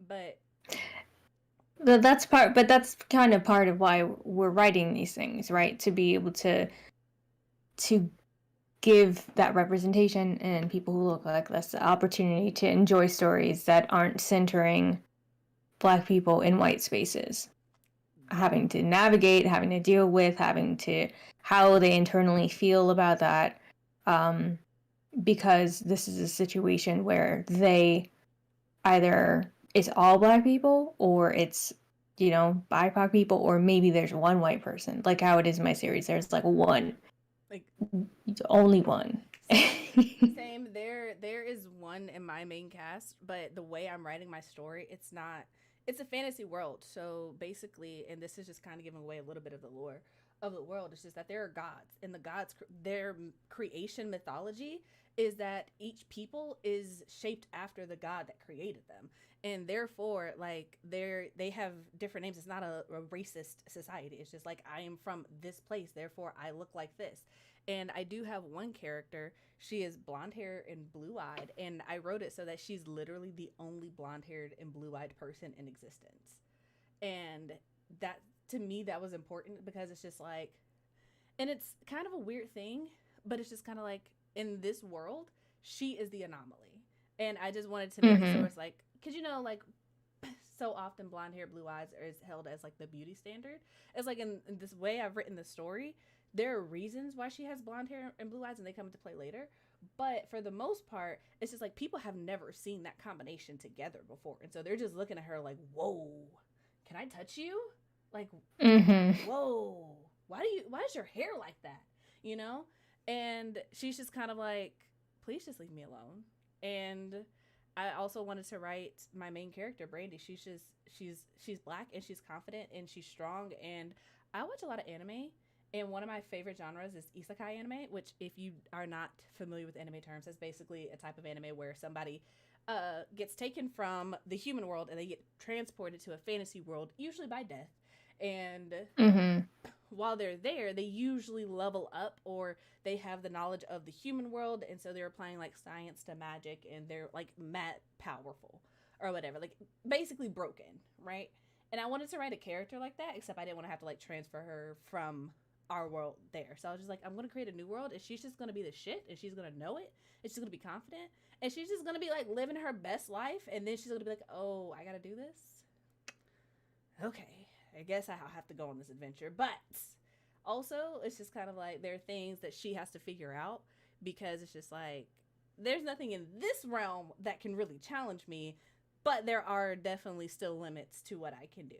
But that's kind of part of why we're writing these things, right? To be able to give that representation and people who look like us the opportunity to enjoy stories that aren't centering Black people in white spaces, having to navigate, having to deal with, having to how they internally feel about that, because this is a situation where they either it's all Black people or it's BIPOC people, or maybe there's one white person, like how it is in my series. There's like one, Like only one. same. There is one in my main cast, but the way I'm writing my story, it's not. It's a fantasy world, so basically, and this is just kind of giving away a little bit of the lore of the world. It's just that there are gods, and the gods, their creation mythology is that each people is shaped after the god that created them, and therefore, like they have different names. It's not a racist society. It's just like I am from this place, therefore I look like this. And I do have one character. She is blonde hair and blue eyed. And I wrote it so that she's literally the only blonde haired and blue eyed person in existence. And that, to me, that was important because it's just like, and it's kind of a weird thing, but it's just kind of like in this world, she is the anomaly. And I just wanted to make it so it's like, because like so often blonde hair, blue eyes is held as like the beauty standard. It's like in this way I've written the story, there are reasons why she has blonde hair and blue eyes, and they come into play later. But for the most part, it's just like people have never seen that combination together before, and so they're just looking at her like, "Whoa, can I touch you?" Like, "Whoa, why is your hair like that?" You know? And she's just kind of like, "Please just leave me alone." And I also wanted to write my main character, Brandy. She's black and she's confident and she's strong. And I watch a lot of anime, and one of my favorite genres is isekai anime, which, if you are not familiar with anime terms, is basically a type of anime where somebody gets taken from the human world and they get transported to a fantasy world, usually by death. And while they're there, they usually level up or they have the knowledge of the human world, and so they're applying like science to magic, and they're like mad powerful or whatever, like basically broken, right? And I wanted to write a character like that, except I didn't want to have to like transfer her from our world there. So I was just like, I'm gonna create a new world, and she's just gonna be the shit, and she's gonna know it, and she's gonna be confident, and she's just gonna be like living her best life, and then she's gonna be like, oh, I gotta do this. Okay, I guess I'll have to go on this adventure. But also, it's just kind of like there are things that she has to figure out, because it's just like there's nothing in this realm that can really challenge me, but there are definitely still limits to what I can do.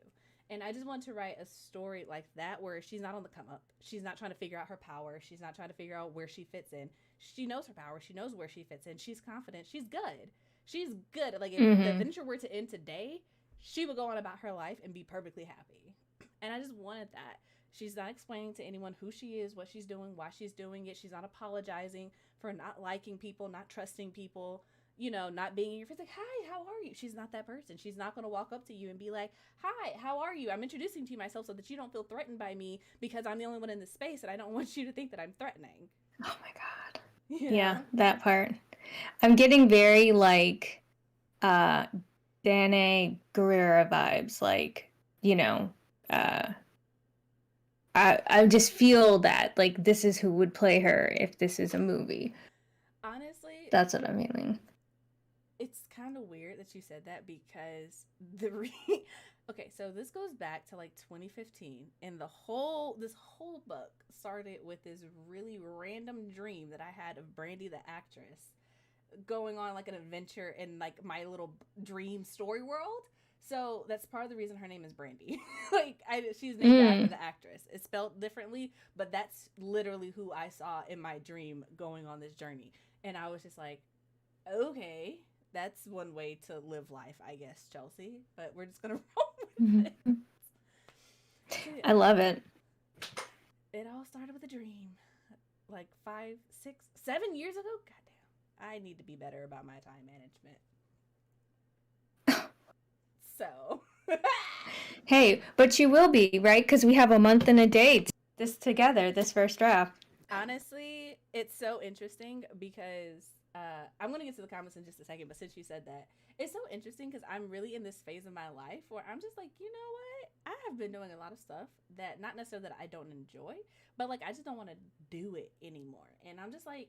And I just want to write a story like that where she's not on the come up. She's not trying to figure out her power. She's not trying to figure out where she fits in. She knows her power. She knows where she fits in. She's confident. She's good. She's good. Like if the adventure were to end today, she would go on about her life and be perfectly happy. And I just wanted that. She's not explaining to anyone who she is, what she's doing, why she's doing it. She's not apologizing for not liking people, not trusting people, not being in your face like, hi, how are you? She's not that person. She's not going to walk up to you and be like, hi, how are you? I'm introducing to you myself so that you don't feel threatened by me because I'm the only one in this space and I don't want you to think that I'm threatening. Oh my god. Yeah, that part. I'm getting very like Danae Guerrera vibes, like, I just feel that like this is who would play her if this is a movie. Honestly, that's what I'm feeling. It's kind of weird that you said that because okay, so this goes back to like 2015, and this whole book started with this really random dream that I had of Brandy the actress going on like an adventure in like my little dream story world. So that's part of the reason her name is Brandy. She's named after the actress. It's spelled differently, but that's literally who I saw in my dream going on this journey. And I was just like, okay, that's one way to live life, I guess, Chelsea. But we're just gonna roll with it. So, yeah, I love it. It all started with a dream, like 5, 6, 7 years ago. Goddamn, I need to be better about my time management. So, hey, but you will be, right? Because we have a month and a day this together, this first draft. Honestly, it's so interesting because I'm going to get to the comments in just a second, but since you said that, it's so interesting because I'm really in this phase of my life where I'm just like, you know what? I have been doing a lot of stuff that, not necessarily that I don't enjoy, but like I just don't want to do it anymore. And I'm just like,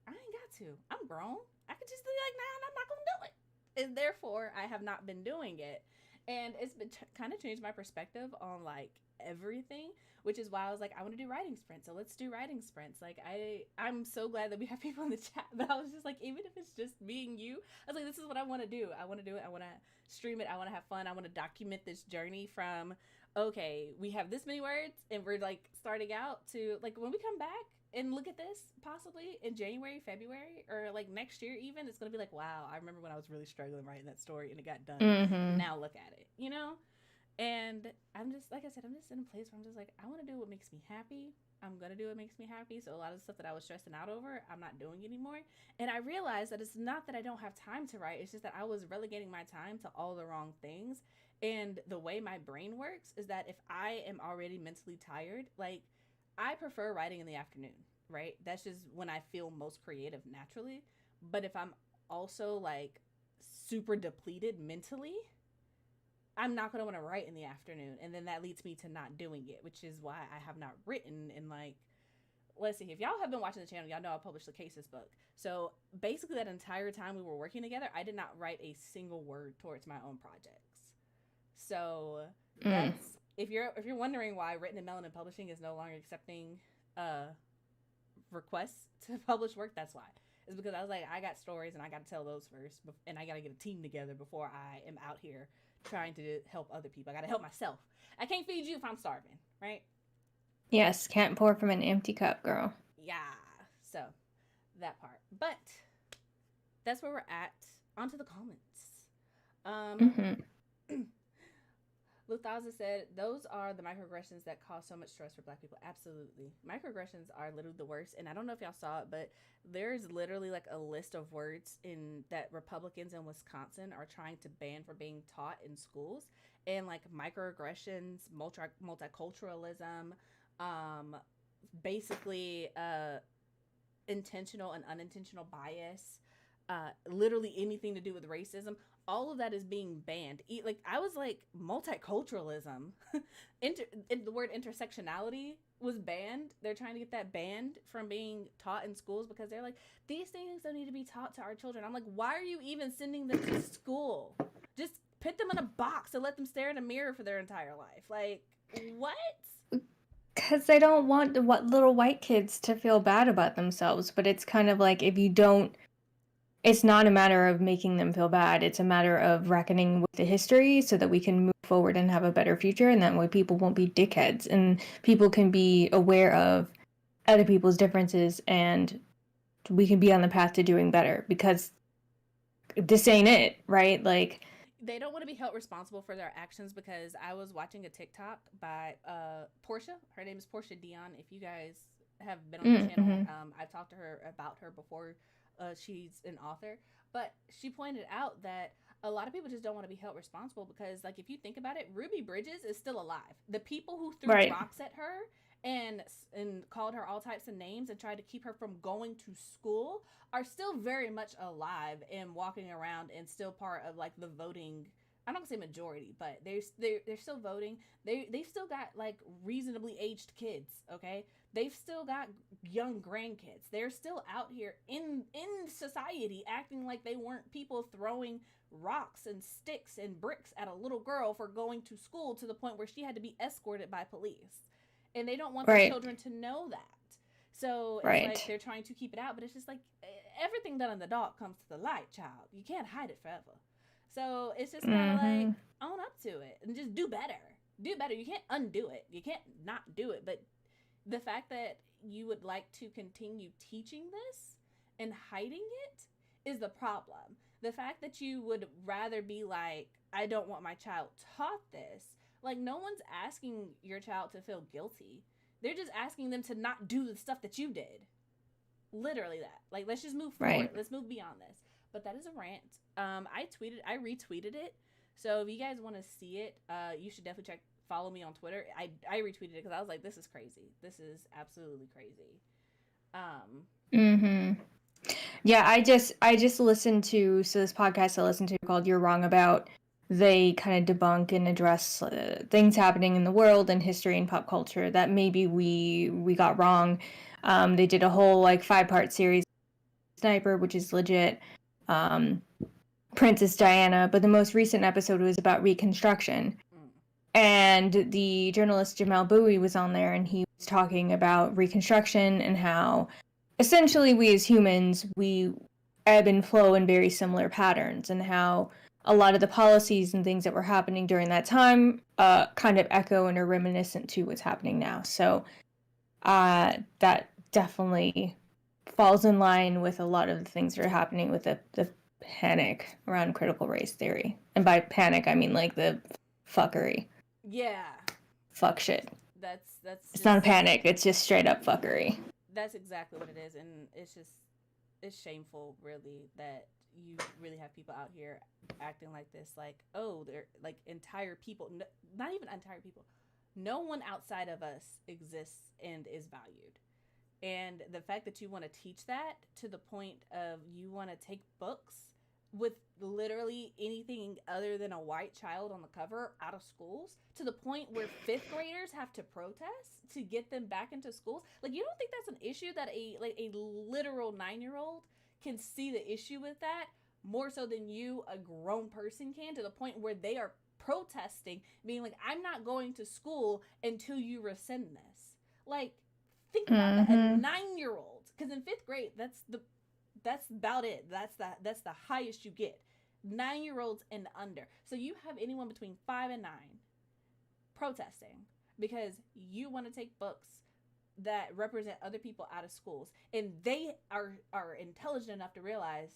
I ain't got to. I'm grown. I could just be like, nah, I'm not going to do it. And therefore, I have not been doing it. And it's been kind of changed my perspective on like everything, which is why I was like, I want to do writing sprints, so let's do writing sprints. Like I'm so glad that we have people in the chat, but I was just like, even if it's just me and you, I was like, this is what I want to do. I want to do it. I want to stream it. I want to have fun. I want to document this journey from, okay, we have this many words and we're like starting out to like when we come back and look at this possibly in January, February, or like next year even, it's gonna be like, wow, I remember when I was really struggling writing that story and it got done. Mm-hmm. Now look at it, you know? And I'm just, like I said, I'm just in a place where I'm just like, I want to do what makes me happy. I'm going to do what makes me happy. So a lot of the stuff that I was stressing out over, I'm not doing anymore. And I realized that it's not that I don't have time to write. It's just that I was relegating my time to all the wrong things. And the way my brain works is that if I am already mentally tired, like I prefer writing in the afternoon, right? That's just when I feel most creative naturally. But if I'm also like super depleted mentally, I'm not going to want to write in the afternoon. And then that leads me to not doing it, which is why I have not written in like, let's see, if y'all have been watching the channel, y'all know I published the Cases book. So basically, that entire time we were working together, I did not write a single word towards my own projects. So Mm. that's if you're wondering why Written in Melanin Publishing is no longer accepting uh requests to publish work, that's why. It's because I was like, I got stories and I got to tell those first, and I got to get a team together before I am out here trying to help other people. I got to help myself. I can't feed you if I'm starving, right? Yes, can't pour from an empty cup, girl. Yeah. So that part. But that's where we're at. On to the comments. Mm-hmm. Luthaza said, those are the microaggressions that cause so much stress for Black people. Absolutely. Microaggressions are literally the worst. And I don't know if y'all saw it, but there's literally like a list of words in that Republicans in Wisconsin are trying to ban for being taught in schools. And like microaggressions, multiculturalism, um, basically intentional and unintentional bias, literally anything to do with racism, all of that is being banned. Like I was like multiculturalism, the word intersectionality was banned. They're trying to get that banned from being taught in schools because they're like, these things don't need to be taught to our children. I'm like, why are you even sending them to school? Just put them in a box and let them stare in a mirror for their entire life. Like what? Because they don't want the little white kids to feel bad about themselves. But it's kind of like if you don't, it's not a matter of making them feel bad. It's a matter of reckoning with the history so that we can move forward and have a better future. And that way people won't be dickheads and people can be aware of other people's differences and we can be on the path to doing better because this ain't it, right? Like, they don't want to be held responsible for their actions because I was watching a TikTok by Portia. Her name is Portia Dion. If you guys have been on the channel, mm-hmm. I've talked to her about her before. She's an author, but she pointed out that a lot of people just don't want to be held responsible because, like, if you think about it, Ruby Bridges is still alive. The people who threw Right. rocks at her and called her all types of names and tried to keep her from going to school are still very much alive and walking around and still part of like the voting. I'm not gonna say majority, but they're still voting. They've still got like reasonably aged kids. Okay, they've still got young grandkids. They're still out here in society acting like they weren't people throwing rocks and sticks and bricks at a little girl for going to school to the point where she had to be escorted by police. And they don't want their Right. children to know that. So it's Right. like they're trying to keep it out, but it's just like everything done in the dark comes to the light, child. You can't hide it forever. So it's just kind of Mm-hmm. like own up to it and just do better. Do better. You can't undo it. You can't not do it. But the fact that you would like to continue teaching this and hiding it is the problem. The fact that you would rather be like, I don't want my child taught this. Like, no one's asking your child to feel guilty. They're just asking them to not do the stuff that you did. Literally that. Like, let's just move forward. Right. Let's move beyond this. But that is a rant. I retweeted it. So if you guys want to see it, you should definitely follow me on Twitter. I retweeted it because I was like, this is crazy. This is absolutely crazy. Mm-hmm. Yeah, I just listened to this podcast I listened to called "You're Wrong About." They kind of debunk and address things happening in the world and history and pop culture that maybe we got wrong. They did a whole like 5-part series, Sniper, which is legit. Um, Princess Diana, but the most recent episode was about Reconstruction. Mm. And the journalist Jamal Bowie was on there, and he was talking about Reconstruction and how essentially we as humans, we ebb and flow in very similar patterns, and how a lot of the policies and things that were happening during that time kind of echo and are reminiscent to what's happening now. So that definitely falls in line with a lot of the things that are happening with the panic around critical race theory. And by panic, I mean like the fuckery. Yeah. Fuck shit. That's It's just not a panic, it's just straight up fuckery. that's exactly what it is, and it's shameful, really, that you really have people out here acting like this, like, oh, they're like entire people, not even entire people. No one outside of us exists and is valued. And the fact that you want to teach that to the point of you want to take books with literally anything other than a white child on the cover out of schools, to the point where fifth graders have to protest to get them back into schools. Like, you don't think that's an issue, that a literal 9-year-old can see the issue with that more so than you, a grown person, can, to the point where they are protesting, being like, I'm not going to school until you rescind this. Like, think about that. A Mm-hmm. 9-year-old, because in fifth grade, that's about it. That's the highest you get. 9-year-olds and under. So you have anyone between 5 and 9 protesting because you want to take books that represent other people out of schools, and they are intelligent enough to realize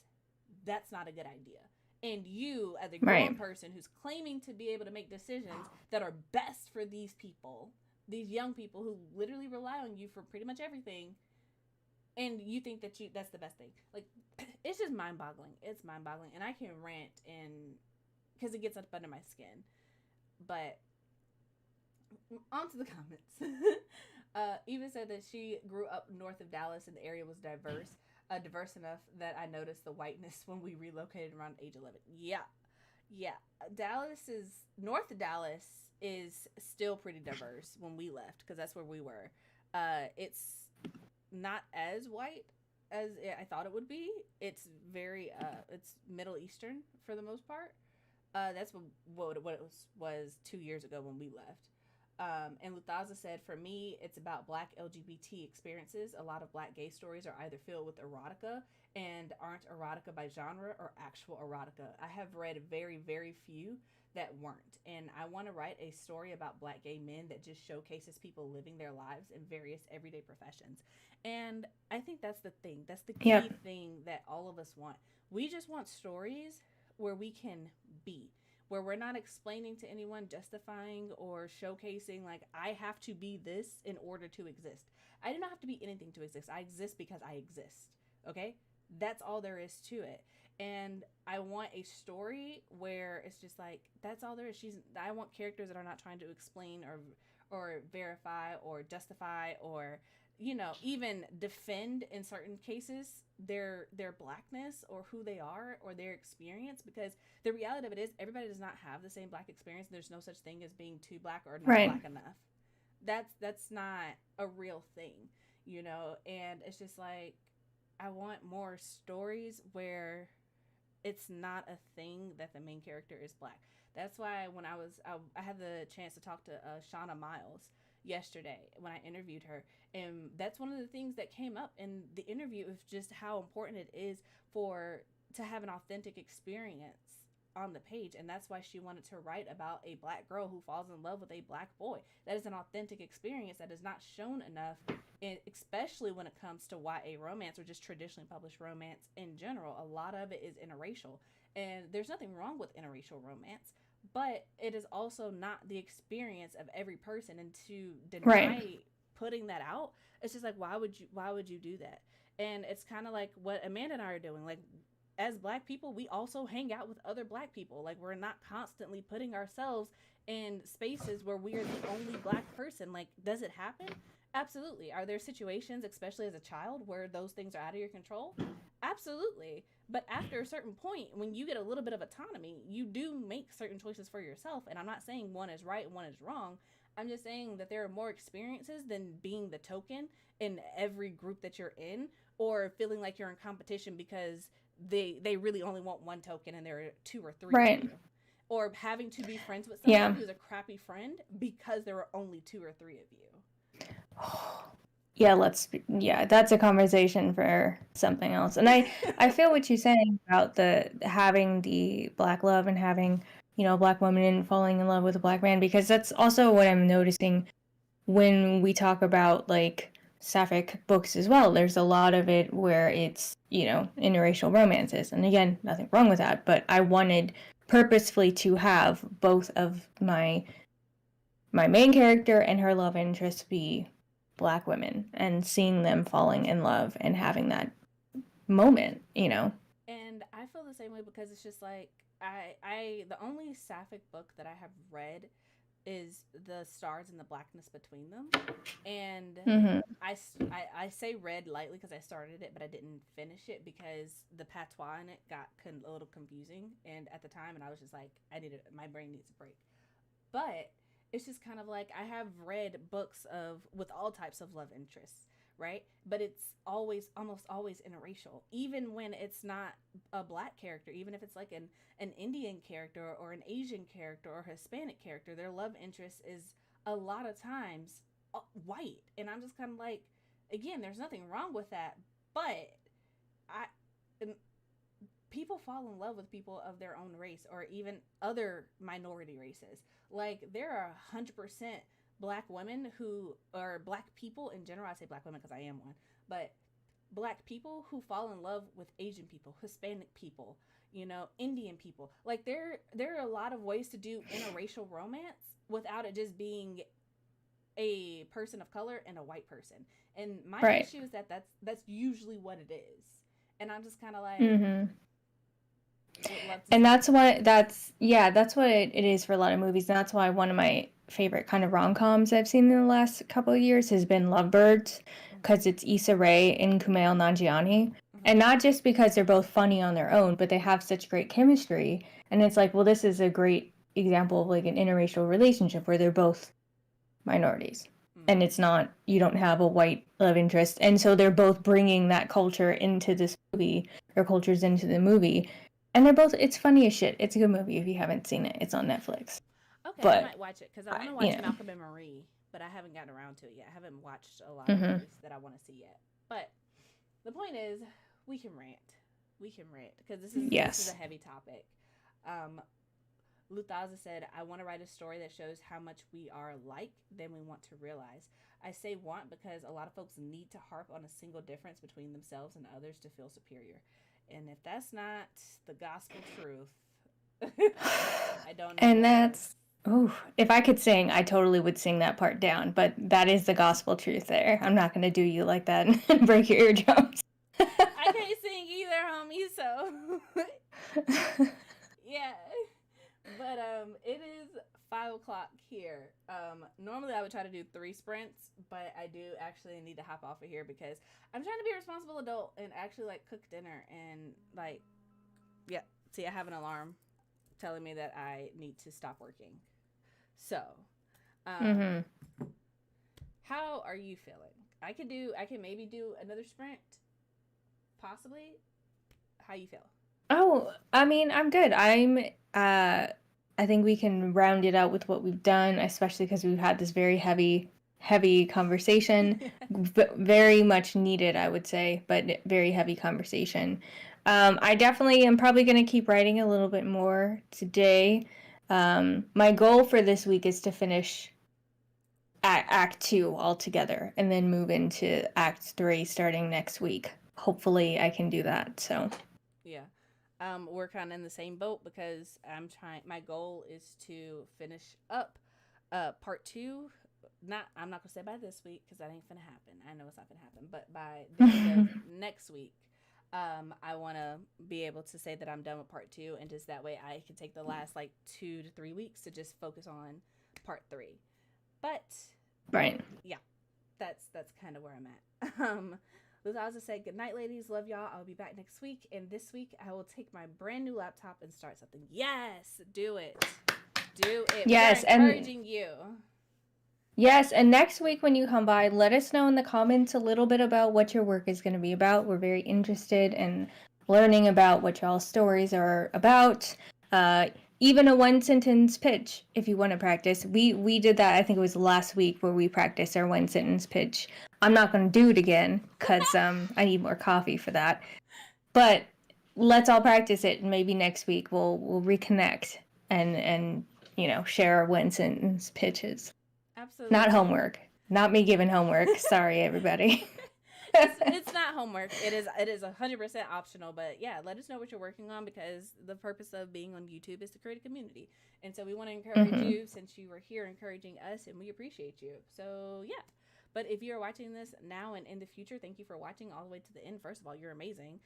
that's not a good idea. And you, as a grown Right. person who's claiming to be able to make decisions that are best for these people, these young people who literally rely on you for pretty much everything, and you think that that's the best thing. Like, it's just mind-boggling. It's mind-boggling, and I can rant and because it gets up under my skin. But on to the comments. Eva said that she grew up north of Dallas and the area was diverse enough that I noticed the whiteness when we relocated around age 11. Yeah, yeah. Dallas is north of Dallas is still pretty diverse when we left, because that's where we were. It's not as white as I thought it would be. It's very it's Middle Eastern for the most part. That's what it was 2 years ago when we left. And Luthaza said, for me, it's about Black LGBT experiences. A lot of Black gay stories are either filled with erotica and aren't erotica by genre or actual erotica. I have read very, very few that weren't. And I want to write a story about Black gay men that just showcases people living their lives in various everyday professions. And I think that's the thing. That's the key Yep. thing that all of us want. We just want stories where we can be, where we're not explaining to anyone, justifying, or showcasing, like, I have to be this in order to exist. I do not have to be anything to exist. I exist because I exist. Okay? That's all there is to it. And I want a story where it's just like, that's all there is. I want characters that are not trying to explain or verify or justify or, even defend in certain cases their blackness or who they are or their experience, because the reality of it is everybody does not have the same Black experience. There's no such thing as being too Black or not Right. Black enough. That's not a real thing. And it's just like, I want more stories where it's not a thing that the main character is Black. That's why when I had the chance to talk to Shauna Miles yesterday when I interviewed her, and that's one of the things that came up in the interview, is just how important it is to have an authentic experience on the page. And that's why she wanted to write about a Black girl who falls in love with a Black boy. That is an authentic experience that is not shown enough, especially when it comes to YA romance or just traditionally published romance in general. A lot of it is interracial, and there's nothing wrong with interracial romance, but it is also not the experience of every person. And to Right. deny putting that out, it's just like, why would you do that? And it's kind of like what Amanda and I are doing. Like, as Black people, we also hang out with other Black people. Like, we're not constantly putting ourselves in spaces where we are the only Black person. Like, does it happen? Absolutely. Are there situations, especially as a child, where those things are out of your control? Absolutely. But after a certain point, when you get a little bit of autonomy, you do make certain choices for yourself. And I'm not saying one is right and one is wrong. I'm just saying that there are more experiences than being the token in every group that you're in, or feeling like you're in competition because they really only want one token and there are two or three of Right. you, or having to be friends with someone Yeah. who's a crappy friend because there are only two or three of you. Yeah, yeah, that's a conversation for something else. And I feel what you're saying about the having the black love and having, a black woman and falling in love with a black man, because that's also what I'm noticing when we talk about like sapphic books as well. There's a lot of it where it's, interracial romances. And again, nothing wrong with that, but I wanted purposefully to have both of my main character and her love interest be black women, and seeing them falling in love and having that moment. And I feel the same way because it's just like I the only sapphic book that I have read is The Stars and the Blackness Between Them. And Mm-hmm. I say read lightly because I started it, but I didn't finish it because the patois in it got a little confusing. And at the time, and I was just like, my brain needs a break. But it's just kind of like I have read books of with all types of love interests, right? But it's almost always interracial, even when it's not a black character, even if it's like an Indian character or an Asian character or Hispanic character, their love interest is a lot of times white. And I'm just kind of like, again, there's nothing wrong with that, but I people fall in love with people of their own race or even other minority races. Like there are 100% black women who or black people in general. I say black women because I am one, but black people who fall in love with Asian people, Hispanic people, Indian people. Like there are a lot of ways to do interracial romance without it just being a person of color and a white person. And my Right. issue is that that's usually what it is. And I'm just kind of like, Mm-hmm. would love to And see. that's what it is for a lot of movies. And that's why one of my favorite kind of rom-coms I've seen in the last couple of years has been Lovebirds, Mm-hmm. because it's Issa Rae and Kumail Nanjiani. Mm-hmm. And not just because they're both funny on their own, but they have such great chemistry. And it's like, well, this is a great example of like an interracial relationship where they're both minorities. And Mm-hmm. it's not, you don't have a white love interest. And so they're both bringing that culture into this movie, their cultures into the movie. And it's funny as shit. It's a good movie if you haven't seen it. It's on Netflix. Okay, I But, might watch it because I want to you watch know, Malcolm and Marie, but I haven't gotten around to it yet. I haven't watched a lot of mm-hmm. movies that I want to see yet. But the point is, we can rant. We can rant because this is a Yes. heavy topic. Um, Luthaza said, "I want to write a story that shows how much we are alike than we want to realize." I say want because a lot of folks need to harp on a single difference between themselves and others to feel superior. And if that's not the gospel truth, I don't know And what is. that's, oh, if I could sing, I totally would sing that part down. But that is the gospel truth there. I'm not going to do you like that and break your eardrums. I can't sing either, homie. So yeah, but it is 5 o'clock here. Normally I would try to do 3 sprints, but I do actually need to hop off of here because I'm trying to be a responsible adult and actually like cook dinner and like, yeah. See, I have an alarm telling me that I need to stop working. So, um, Mm-hmm. how are you feeling? I can maybe do another sprint, possibly. How you feel? Oh, I mean, I'm good. I think we can round it out with what we've done, especially because we've had this very heavy conversation. Very much needed, I would say, but very heavy conversation. I definitely am probably going to keep writing a little bit more today. My goal for this week is to finish Act 2 altogether and then move into Act 3 starting next week. Hopefully, I can do that. So. Yeah. We're kind of in the same boat because I'm trying. My goal is to finish up part two. I'm not gonna say by this week because that ain't gonna happen. I know it's not gonna happen, but by the end of next week, I want to be able to say that I'm done with part two, and just that way I can take the last like 2 to 3 weeks to just focus on part three. But Right. yeah, that's kind of where I'm at. Luzaza said, "Good night, ladies. Love y'all. I'll be back next week. And this week, I will take my brand new laptop and start something." Yes, do it. Do it. Yes, We are and encouraging you. Yes, and next week when you come by, let us know in the comments a little bit about what your work is going to be about. We're very interested in learning about what y'all's stories are about. Even a one sentence pitch if you want to practice. We did that, I think it was last week, where we practiced our one sentence pitch. I'm not going to do it again because I need more coffee for that. But let's all practice it, and maybe next week we'll reconnect and share our one sentence pitches. Not Absolutely. homework. Not me giving homework. Sorry, everybody. It's not homework. It is 100% optional. But yeah, let us know what you're working on, because the purpose of being on YouTube is to create a community, and so we want to encourage Mm-hmm. you, since you were here encouraging us, and we appreciate you. So yeah. But if you're watching this now and in the future, thank you for watching all the way to the end. First of all, you're amazing.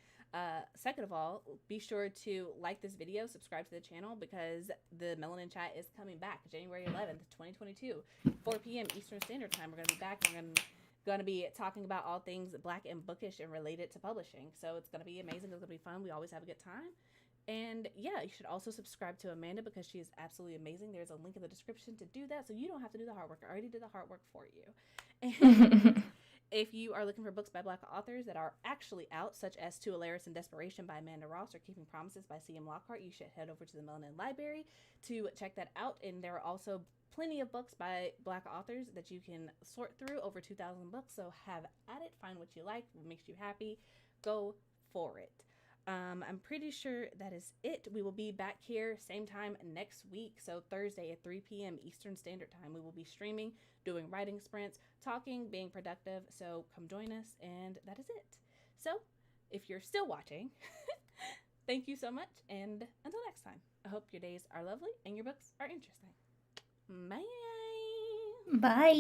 Second of all, be sure to like this video, subscribe to the channel, because the Melanin Chat is coming back January 11th, 2022, 4 p.m. Eastern Standard Time. We're going to be back. We're going to be talking about all things black and bookish and related to publishing. So it's going to be amazing. It's going to be fun. We always have a good time. And yeah, you should also subscribe to Amanda, because she is absolutely amazing. There's a link in the description to do that, so you don't have to do the hard work. I already did the hard work for you. And if you are looking for books by Black authors that are actually out, such as To Alaris and Desperation by Amanda Ross or Keeping Promises by C.M. Lockhart, you should head over to the Melanin Library to check that out. And there are also plenty of books by Black authors that you can sort through, over 2,000 books. So have at it, find what you like, what makes you happy, go for it. I'm pretty sure that is it. We will be back here same time next week. So Thursday at 3 p.m. Eastern Standard Time. We will be streaming, doing writing sprints, talking, being productive. So come join us, and that is it. So if you're still watching, thank you so much, and until next time, I hope your days are lovely and your books are interesting. Bye. Bye.